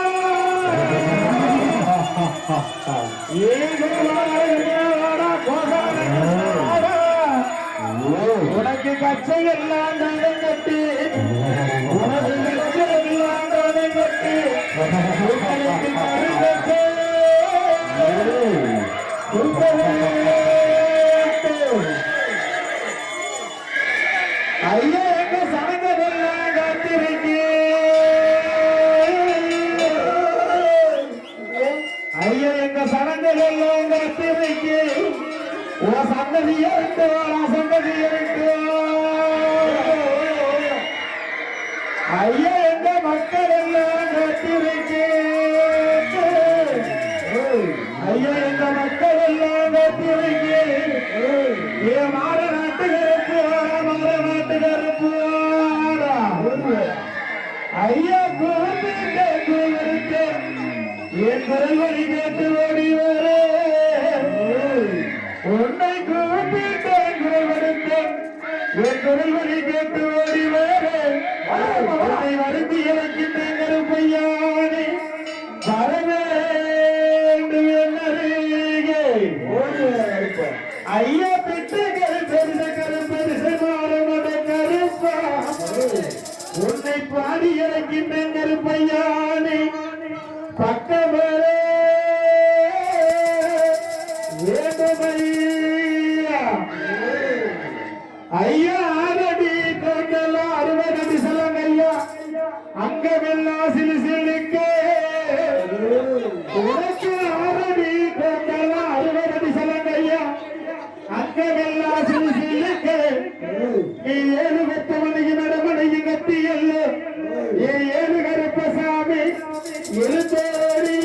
உனக்கு கச்சை எல்லாம் தானே கட்டி உனக்கு கச்சை எல்லாம் தானே கட்டி உங்களுக்கு கருங்கச்சை ஐயா எங்க சனங்கதெல்லாம் காத்திருக்கு ஐயா எங்க சனங்கள் எல்லாம் காத்திருக்கு உன் சந்ததி இருக்கு சந்ததி இருக்கு ஐயா எங்க மக்கள் எல்லாம் காத்திருக்கு ஐயா எங்க மக்கள் எல்லாம் காத்திருக்கு ஏன் மாற நாட்டு கருப்பு மாற நாட்டு கருப்பு ஐயா கூப்பிட்டு கூப்பிட்டு என் குரல் வழி கேட்டு ஓடி வர உன்னை கூப்பிட்டு குரல் வடுத்தேன் என் குரல் வழி கேட்டு ஓடி வர உன்னை வருத்தி இறக்கின்ற கருப்பையானே வர வேண்டும் என்னருகே ஐயா உன்னை பாடி இறக்கின்ற கருப்பையானே பக்கமே வேண்டுமையா ஐயா ஆரடி கோட்டல 60 அடி சலம் ஐயா அங்கமெல்லாம் சிலுசிலுக்க உனக்கு ஆரடி கோட்டல 60 அடி சலம் ஐயா அங்கமெல்லாம் சிலுசிலுக்க நீ 7 வெத்தமனைக்கு நடமனைக்கு கத்தியல்ல ஏ 7 கருப்பசாமி எழுத்தோடி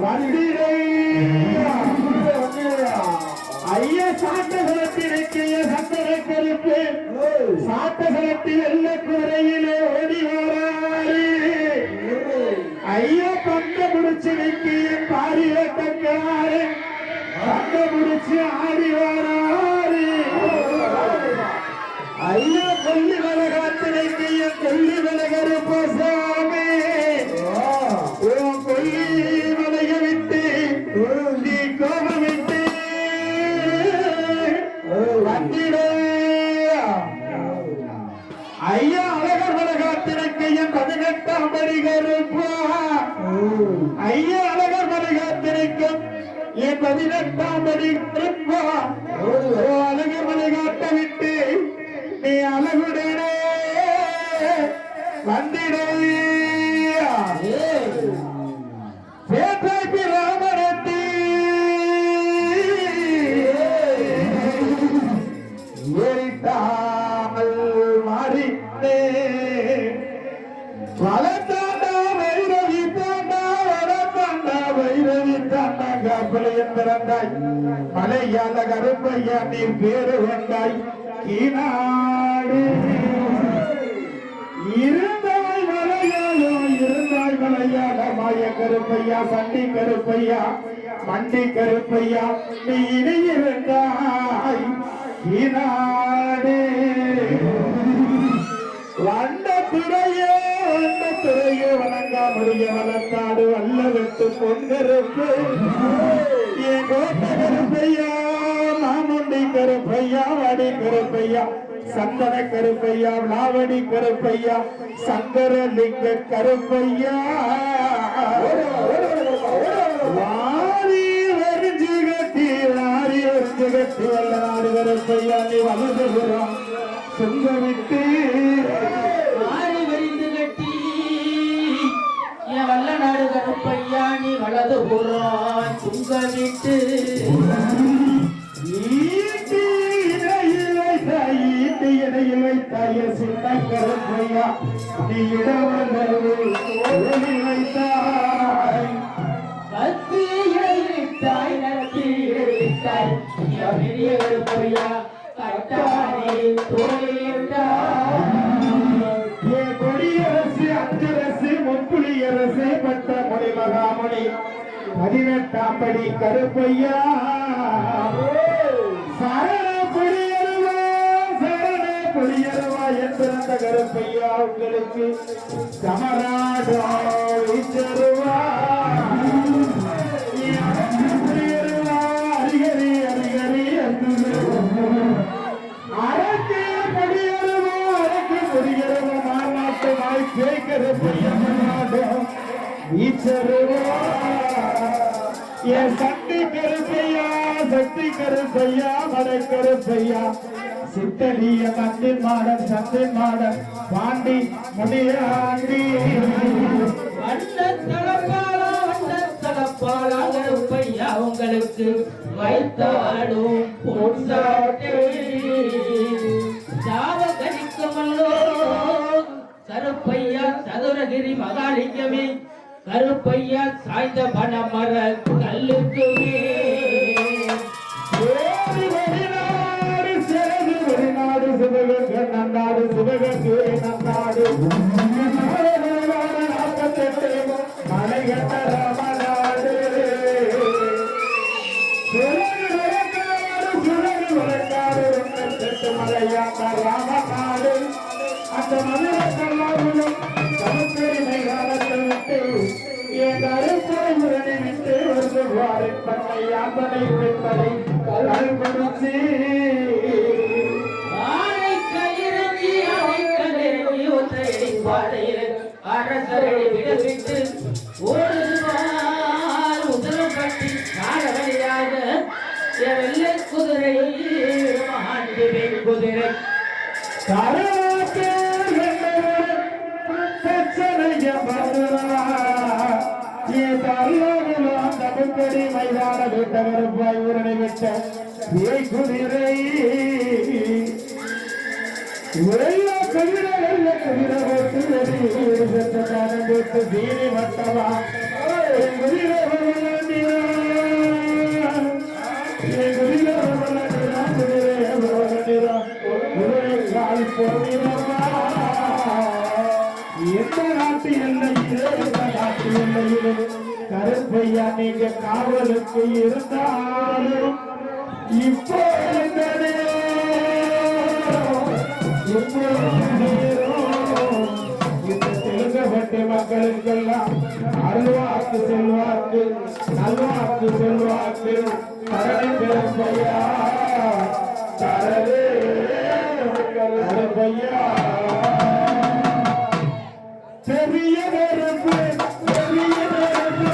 வந்திரை ஐயா சாட்ட சலத்திற்கைய சந்தர கருப்பு சாட்ட சலத்தில் எல்ல குறையிலே ஓடி வராரு ஐயா பந்த முடிச்சு நிற்கிய பாரி வேட்டக்காரு பந்த முடிச்சு ஆடி வராரு ஐயா கொல்லி வளகாத்தினைக்கிய கொல்லி வளகருப்ப சாமி கொல்லி வளைய விட்டு நீ கோபம் விட்டு வந்திட ஐயா அழகர் வளகாத்தினைக்கிய 18ஆம் படி கருப்பா ஐயா அழகர் வளகாத்தினைக்கும் என் 18ஆம் படி கருப்பா அழகர் வளகாட்ட விட்டு நீ அழகுடனே வந்திடையா வேட்டைக்கு ராமனத்தி ஏறிட்டாமல் மாறினே வளர்த்தாண்டா வைரவி தாண்டா வளர்த்தாண்டா வைரவி தாண்டா காப்பலையன் பிறந்தாய் மலையாள கருப்பையா நீர் பேரு வந்தாய் கீனாடு இருந்தாய் மலையாள மாய கருப்பையா சண்டி கருப்பையா மண்டி கருப்பையா நீ இனி இருந்தாய் கீனாடு வண்ட துறையே வணங்காமடிய வளர்த்தாடு வல்ல வெட்டு பொங்கருப்பு என் கோட்ட கருப்பையா மாமுண்டி கருப்பையா வடி கருப்பையா சந்தன கருப்பையா விளாவடி கருப்பையா சங்கரலிங்க கருப்பையா வாரி வரிஞ்சு கட்டி வல்ல நாடு கருப்பையா நீ வலதுபுறம் சொந்த விட்டு வாரி வரிந்து கட்டி என் வல்ல நாடு கருப்பையா நீ வலதுபுறம் சுங்க விட்டு இடையில் வைத்தாய சின்ன கருப்பையா நீ இடவல்லி வைத்தாய் கத்தி இடையிட்டாய் நடத்தி இடையிட்டாய் பெரிய கருப்பையா கட்டாணி தோழிட்டாய் கொடியரசு அஞ்சரசு முப்புளியரசு பட்ட மொழி மகாமணி 18ஆம் படி கருப்பையா பொடியருவா என்ற கருப்பையா உங்களுக்கு சமராடா வீச்சருவா அரிகரி அரிகரி அரக்கு பொடியருவா அரக்கு பொடியருவா மாநாட்டு நாய் கேட்கருப்பையா வீச்சருவா என் சக்தி கருப்பையா சக்தி கருப்பையா மடை கருப்பையா சித்தலிய கந்தின் மாடன் சந்தின் மாடன் பாண்டி முடியாண்டி வண்ணத்தலப்பாலா கருப்பையா உங்களுக்கு வைத்தாடும் பொன்சாட்டை சாவகரிக்கமல்லோ கருப்பையா சதுரகிரி மகாலிங்கமே கருப்பையா சாய்ந்த பணமர கல்லுக்குமே வெளிநாடு சிவகங்கை நன்னாடு சிவகங்கை நன்னாடு மலைகண்ட ராமநாடு சுரகு வழக்காடு மலையாண்ட ராமநாடு அந்த மதுரை கல்லாவிலும் சமுத்திரி மைதானத்தை விட்டு என் கருப்பை உடனே விட்டு வந்து வாரை பண்ணை யாத்தனை பெண்களை கலர் கொடுத்து ஆனைக்கலிறங்கி ஒன்றையடி பாதையில் அரசரை விடவிட்டு ஓடுவார் உதரம் கட்டி கால வழியாக வெள்ளை குதிரை ஆண்டு குதிரை தமிழ்கடி மைதான விட்டவருப்பாய் ஊரனை விட்ட குதிரை போட்டு சீனி மட்டமா எந்த நாட்டு எல்லையிலே எந்த நாட்டு எல்லையிலே கருப்பையா நீங்க காவலுக்கு இருந்தாலும் இப்போ தெலுங்கப்பட்ட மக்களுக்கெல்லாம் அருள்வாக்கு செல்வாக்கு நல்வாக்கு செல்வாக்கு தரணி கருப்பையா தரவே கருப்பையா பெரிய கருப்பு பெரிய கருப்பு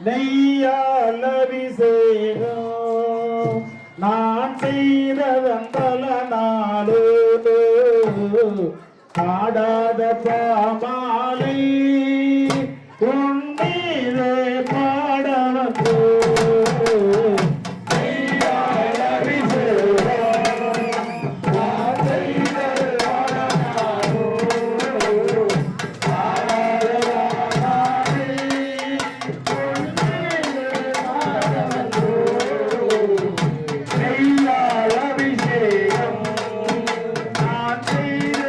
நெய்யால் அபிஷேகம் நான் செய்ததன் பலனாலோ பாடாத பாமாலை உன் மீதே பாடவந்தோ நெய்யால் அபிஷேகம் நான் செய்ததன் பலனாலோ பாடாத பாமாலை நெய்யால் அபிஷேகம் நான் செய்த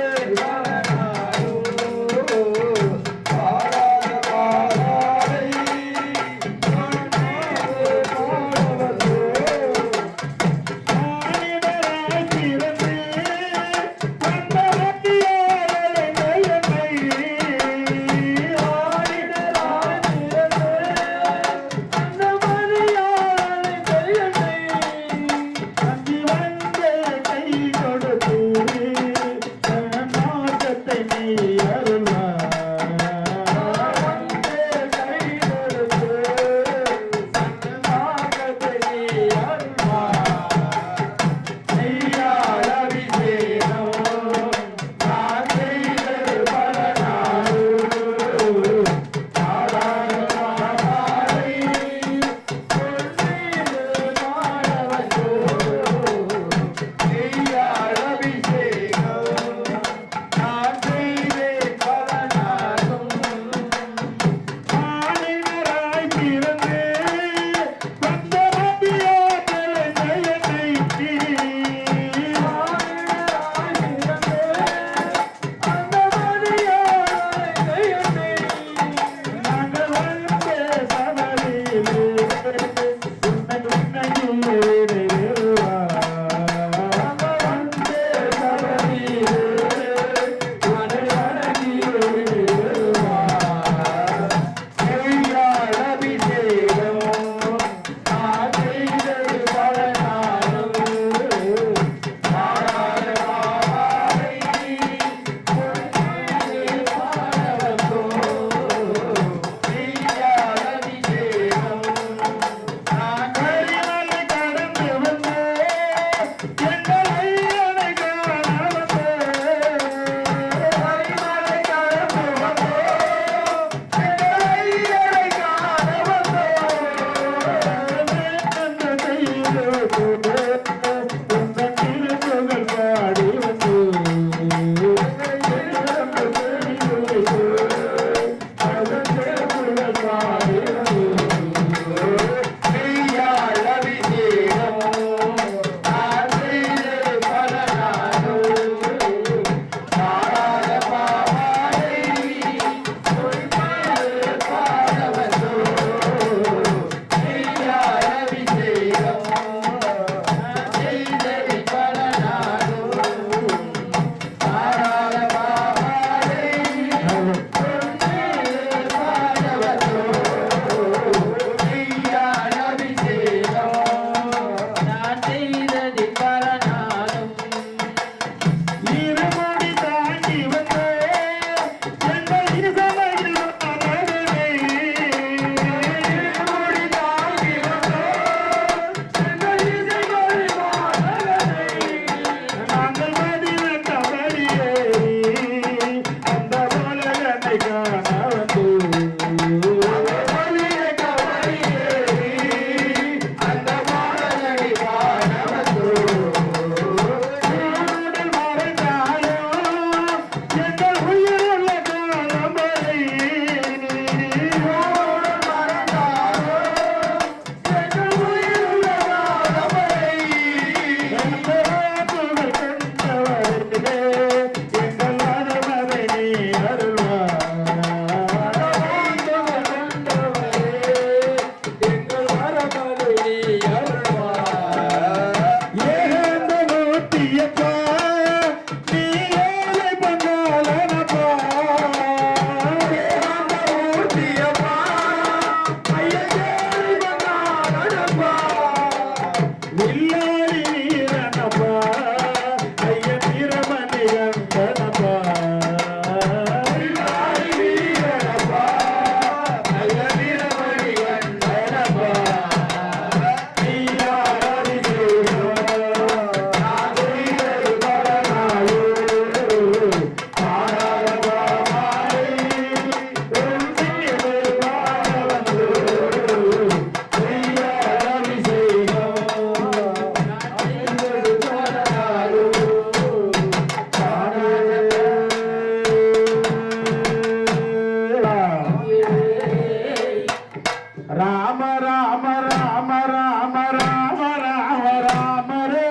ராம ராம ராம ராம ராம ராம ராம ரே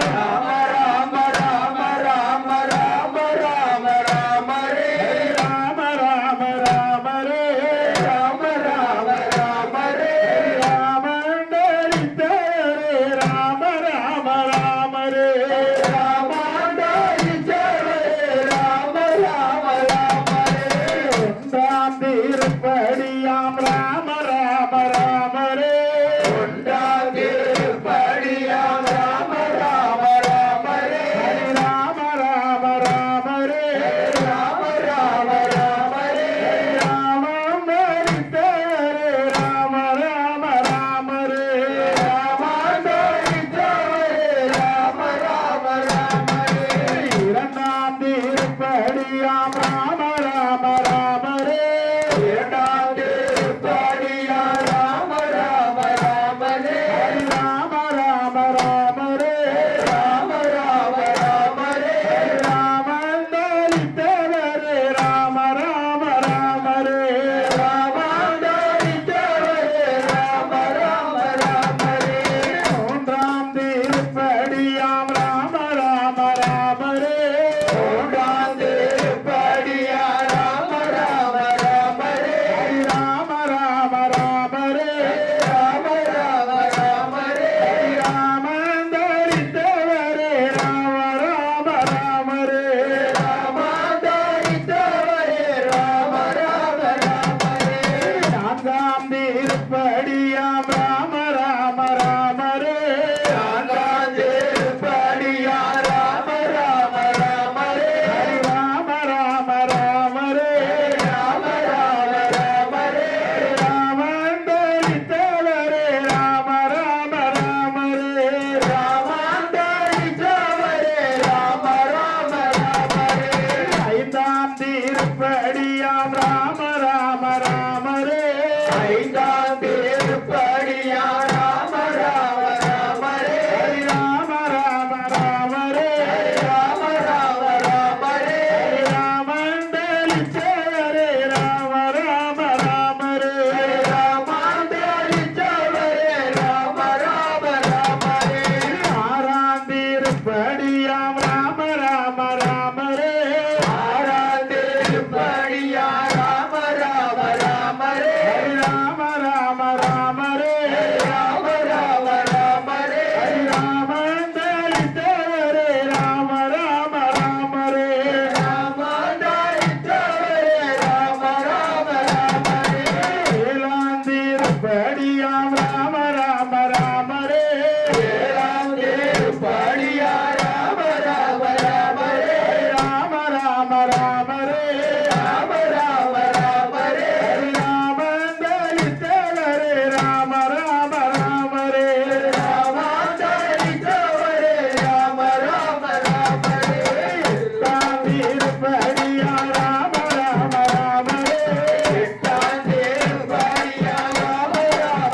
ராம ராம ராம ராம ராம ராம ராம ரே ராம ராம ராம ரே ராம ராம ராம ரே ராமண்டரித்தரே ராம ராம ராம ரே ராமாண்டரிச்சரே ராம ராம ராம ரே ஒன்றாம் திருப்படியாம் ராம ராம ராம ரே ஒன்றாம் திருப்படியாம் ராம ராம ராம ரே ராம ராம ராம ரே ராம ராம ராம ரே ராமண்டரித்தரே ராம ராம ராம ரே ராமாண்டரிச்சரே ராம ராம ராம ரே இரண்டாம் திருப்படியாம் ராம ராம ராம ரே இரண்டாம் திருப்படியாம் ராம ராம ராம ரே ராம ராம ராம ரே ராம ராம ராம ரே ராமண்டரித்தரே ராம ராம ராம ரே ராமாண்டரிச்சரே ராம ராம ராம ரே மூன்றாம் திருப்படியாம் ராம ராம ராம ரே மூன்றாம் திருப்படியாம் ராம ராம ராம ரே ராம ராம ராம ரே ராம ராம ராம ரே ராமண்டரித்தரே ராம ராம ராம ரே ராமாண்டரிச்சரே ராம ராம ராம ரே நான்காம் திருப்படியாம் ராம ராம ராம ரே நான்காம் திருப்படியாம் ராம ராம ராம ரே ராம ராம ராம ரே ராம ராம ராம ரே ராமண்டரித்தரே ராம ராம ராம ரே ராமாண்டரிச்சரே ராம ராம ராம ரே ஐந்தாம் திருப்படியாம் ராம ராம ராம ரே ஐந்தாம் திருப்படியாம் ராம ராம ராம ரே ராம ராம ராம ரே ராம ராம ராம ரே ராமண்டரித்தரே ராம ராம ராம ரே ராமாண்டரிச்சரே ராம ராம ராம ரே ஆறாம் திருப்படியாம் ராம ராம ராம ரே ஆறாம் திருப்படியாம் ராம ராம ராம ரே ராம ராம ராம ரே ராம ராம ராம ரே ராமண்டரித்தரே ராம ராம ராம ரே ராமாண்டரிச்சரே ராம ராம ராம ரே ஏழாம் திருப்படியாம் ராம ராம ராம ரே ஏழாம் திருப்படியாம் ராம ராம ராம ரே ராம ராம ராம ரே ராம ராம ராம ரே ராமண்டரித்தரே ராம ராம ராம ரே ராமாண்டரிச்சரே ராம ராம ராம ரே எட்டாம் திருப்படியாம் ராம ராம ராம ரே எட்டாம் திருப்படியாம் ராம ராம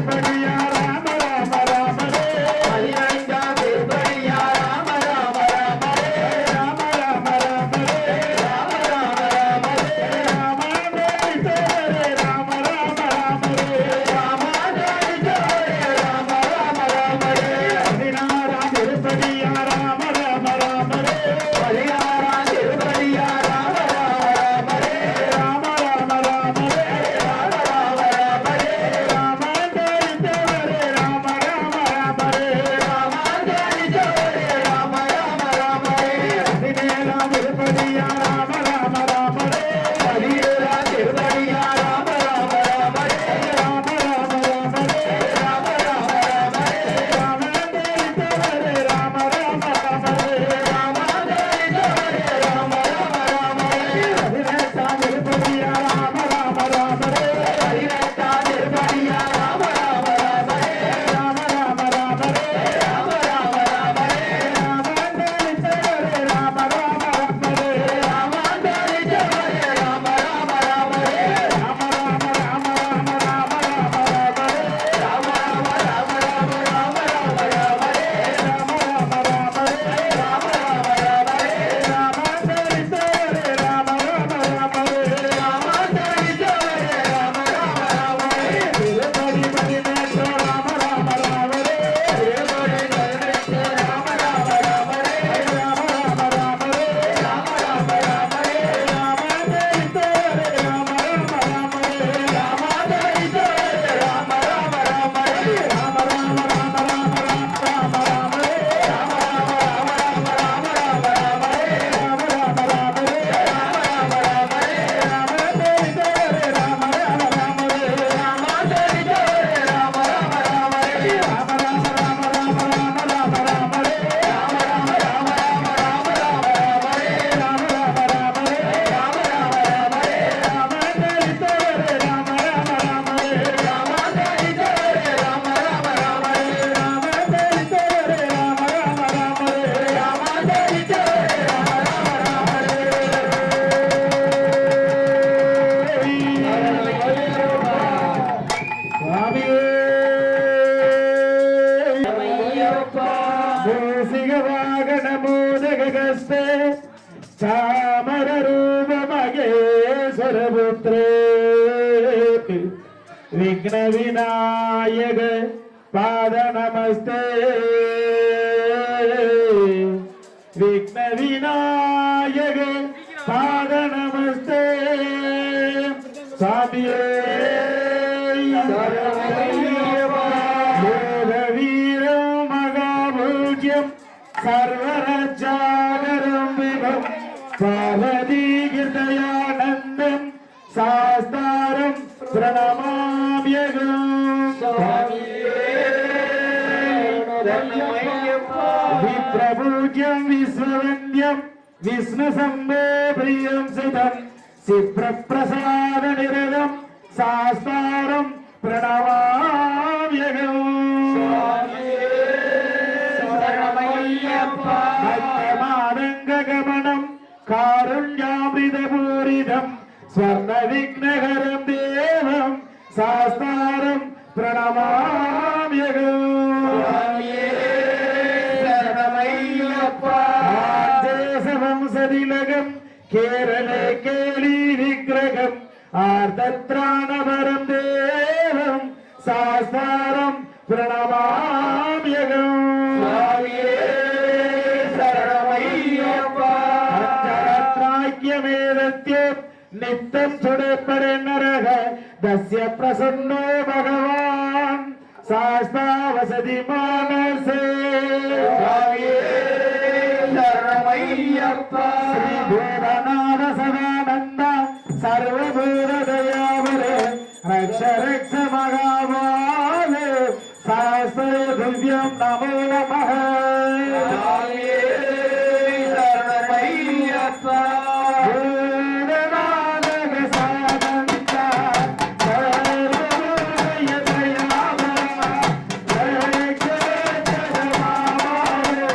திருப்பதியா ராம ராம ராமரே பதினைந்தாம் திருப்பதியா ராம ராம ராமரே ராம ராம ராமரே ராம ராம ராமரே ராமாந்தரித்தவரே ராம ராம ராமரே ராமாதாரித்தவரே ராம ராம ராமரே 16ஆம் திருப்பதியா ராம ராம ராமரே 16ஆம் திருப்பதியா ராம ராம ராமரே ராம ராம ராமரே ராம ராம ராமரே ராமாந்தரித்தவரே ராம ராம ராமரே ராமாதாரித்தவரே ராம ராம ராமரே 17ஆம் திருப்பதியா ராம ராம ராமரே 17ஆம் திருப்பதியா ராம ராம ராமரே ராம ராம ராமரே ராம ராம ராமரே ராமாந்தரித்தவரே ராம ராம ராமரே ராமாதாரித்தவரே ராம ராம ராமரே 18ஆம் திருப்பதியா ராம ராம ராமரே 18ஆம் திருப்பதியா ராம ராம ராமரே ராம ராம ராமரே ராம ராம ராமரே ராமாந்தரித்தவரே ராம ராம ராமரே ராமாதாரித்தவரே ராம ராம ராமரே ராம ராம ராம ராம ராம ராம ராமரே ராம ராம ராம ராம ராம ராம ராமரே ராம ராம ராமரே ராம ராம ராமரே ராமாந்தரித்தவரே ராம ராம ராமரே ராமாதாரித்தவரே ராம ராம ராமரே திருப்பதி பதினெட்டு ராம ராம ராமரே திருப்பதி பதினெட்டு ராம ராம ராமரே ராம ராம ராமரே ராம ராம ராமரே ராமாந்தரித்தவரே ராம ராம ராமரே ராமாதாரித்தவரே ராம ராம ராமரே ராம ராம ராம ராம ராம ராமரே ராம ராம ராம ராம ராம ராம ராமரே ராம ராம ராமரே ராம ராம ராமரே ராமாந்தரித்தவரே ராம ராம ராமரே ராமாதாரித்தவரே ராம ராம ராமரே ராம ராம ராம ராம ராம ராம ராமரே ராம ராம ராம ராம ராம ராம ராமரே ராம ராம ராமரே ராம ராம ராமரே ராமாந்தரித்தவரே ராம ராம ராமரே ராமாதாரித்தவரே ராம ராம ராமரே ராமாந்தரித்தவரே ராம ராம ராமரே ராமாதாரித்தவரே ராம ராம ராமரே சுவாமியே ஐயப்பா மூசிக வாகன மோதகஸ்தே சாமர ரூப மகேஸ்வர புத்ரே விக்ன விநாயக பாத நமஸ்தே விக்ன விநாயக பாத நமஸ்தே சாமியே யோகவீரம் மகாபூஜ்யம் சர்வரஜாகரம் விபம் பாவதீகிருதயானந்தம் சாஸ்தாரம் பிரணமாம்யகம் விப்ரபூஜ்யம் விஸ்வவந்தியம் விஷ்ணு சம்பே பிரியம் சுதம் சிப்ரப்பிரசாத நிரதம் சாஸ்தாரம் பிரணமாம்யகம் பக்தமானங்ககமனம் காருண்யாமிதபூரிதம் ஸ்வர்ண விக்னகரம் தேவம் சாஸ்தாரம் பிரணமாம்யகம் வம்சதிலகம் கேரளே கேலி விக்கிரகம் ஆர்தத்ராணவரம் தேவம் சாஸ்தாரம் பிரணமாம்யகம் பஞ்சரத்னாக்கியமேதத்யம் நித்தம் சுடப்பரே நரக தஸ்ய பிரசன்னோ பகவான் சாஸ்தா வசதி மானசே ஸ்ரீ பூதநாத சதானந்த சர்வபூத தயாவரே ரக்ஷ ரக்ஷ மகாபாலே சாஸ்திர திவ்யம் நமோ நமः பூதநாத சதானந்த சர்வபூத தயாவரே ரக்ஷ ரக்ஷ மகாபாலே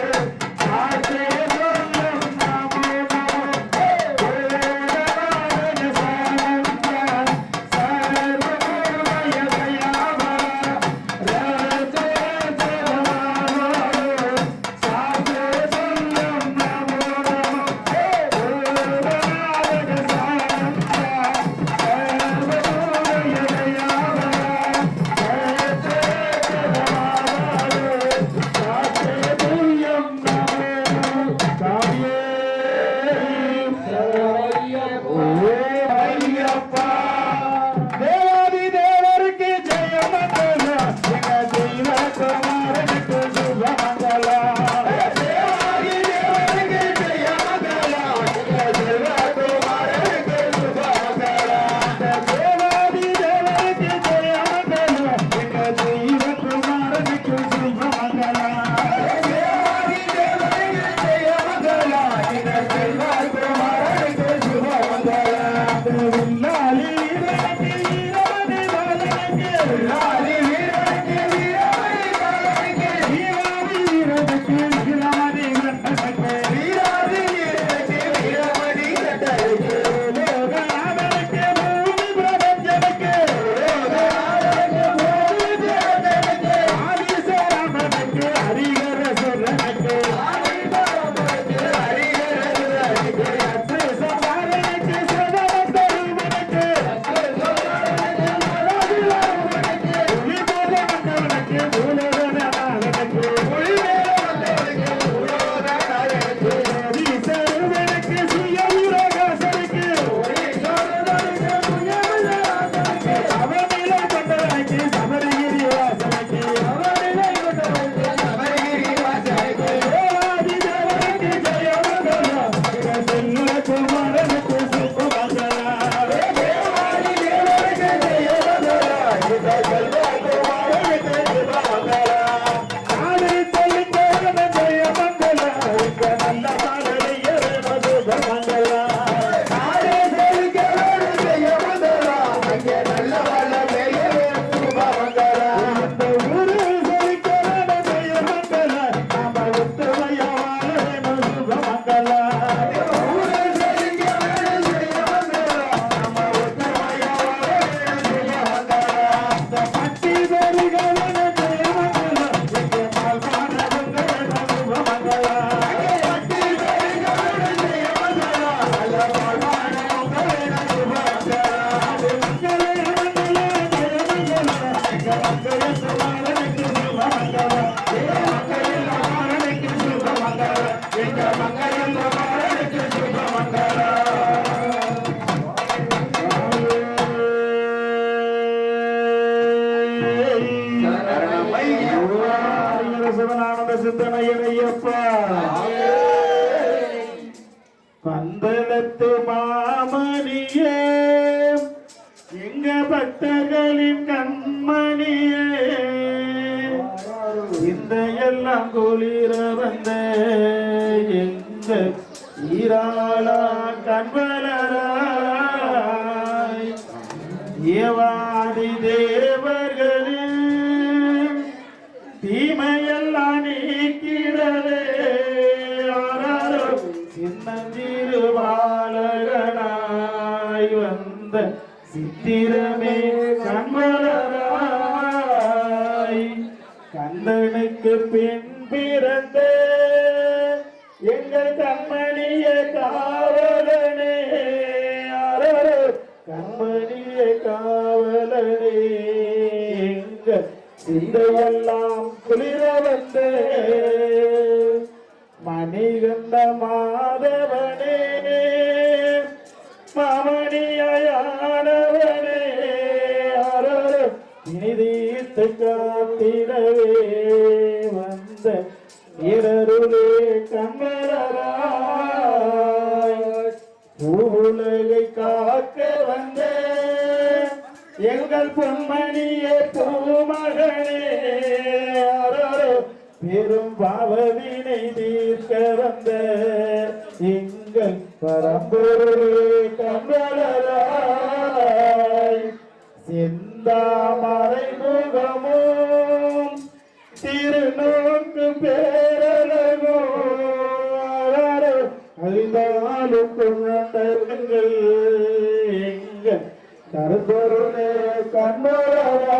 இந்த எல்லாம் குளிர வந்த எங்க ஈராளா கண்வலராய் ஏவாதி தேவர்களின் தீமையெல்லாம் நீக்கிடவே ஆராரோ சின்னஞ்சிறு பாலகனாய் வந்த சித்திரமே கண்மலராய் கந்தனுக்கு பின் பிறந்த எங்கள் கண்மணிய காவலனே ஆராரோ கண்மணிய காவலனே எங்க சிந்தையெல்லாம் குளிர வந்த மணிகண்ட மாதவனே மாமணியானவனே அரோ இனிதீர்த்து காத்திடவே வந்த இரருளே கண்மலராய் பூவுலகை காக்க வந்த எங்கள் பொன்மணியே பூமகனே அரோ பெரும் பாவவினை தீர்க்க வந்த எங்கள் பரம்பொருளே கண்மலராய் செந்தாமரை முகமும் திருநோக்கு பேரழகும் அறிந்தாலும் கொண்டங்கள் எங்கள் கருப்பொருளே கண்மலராய்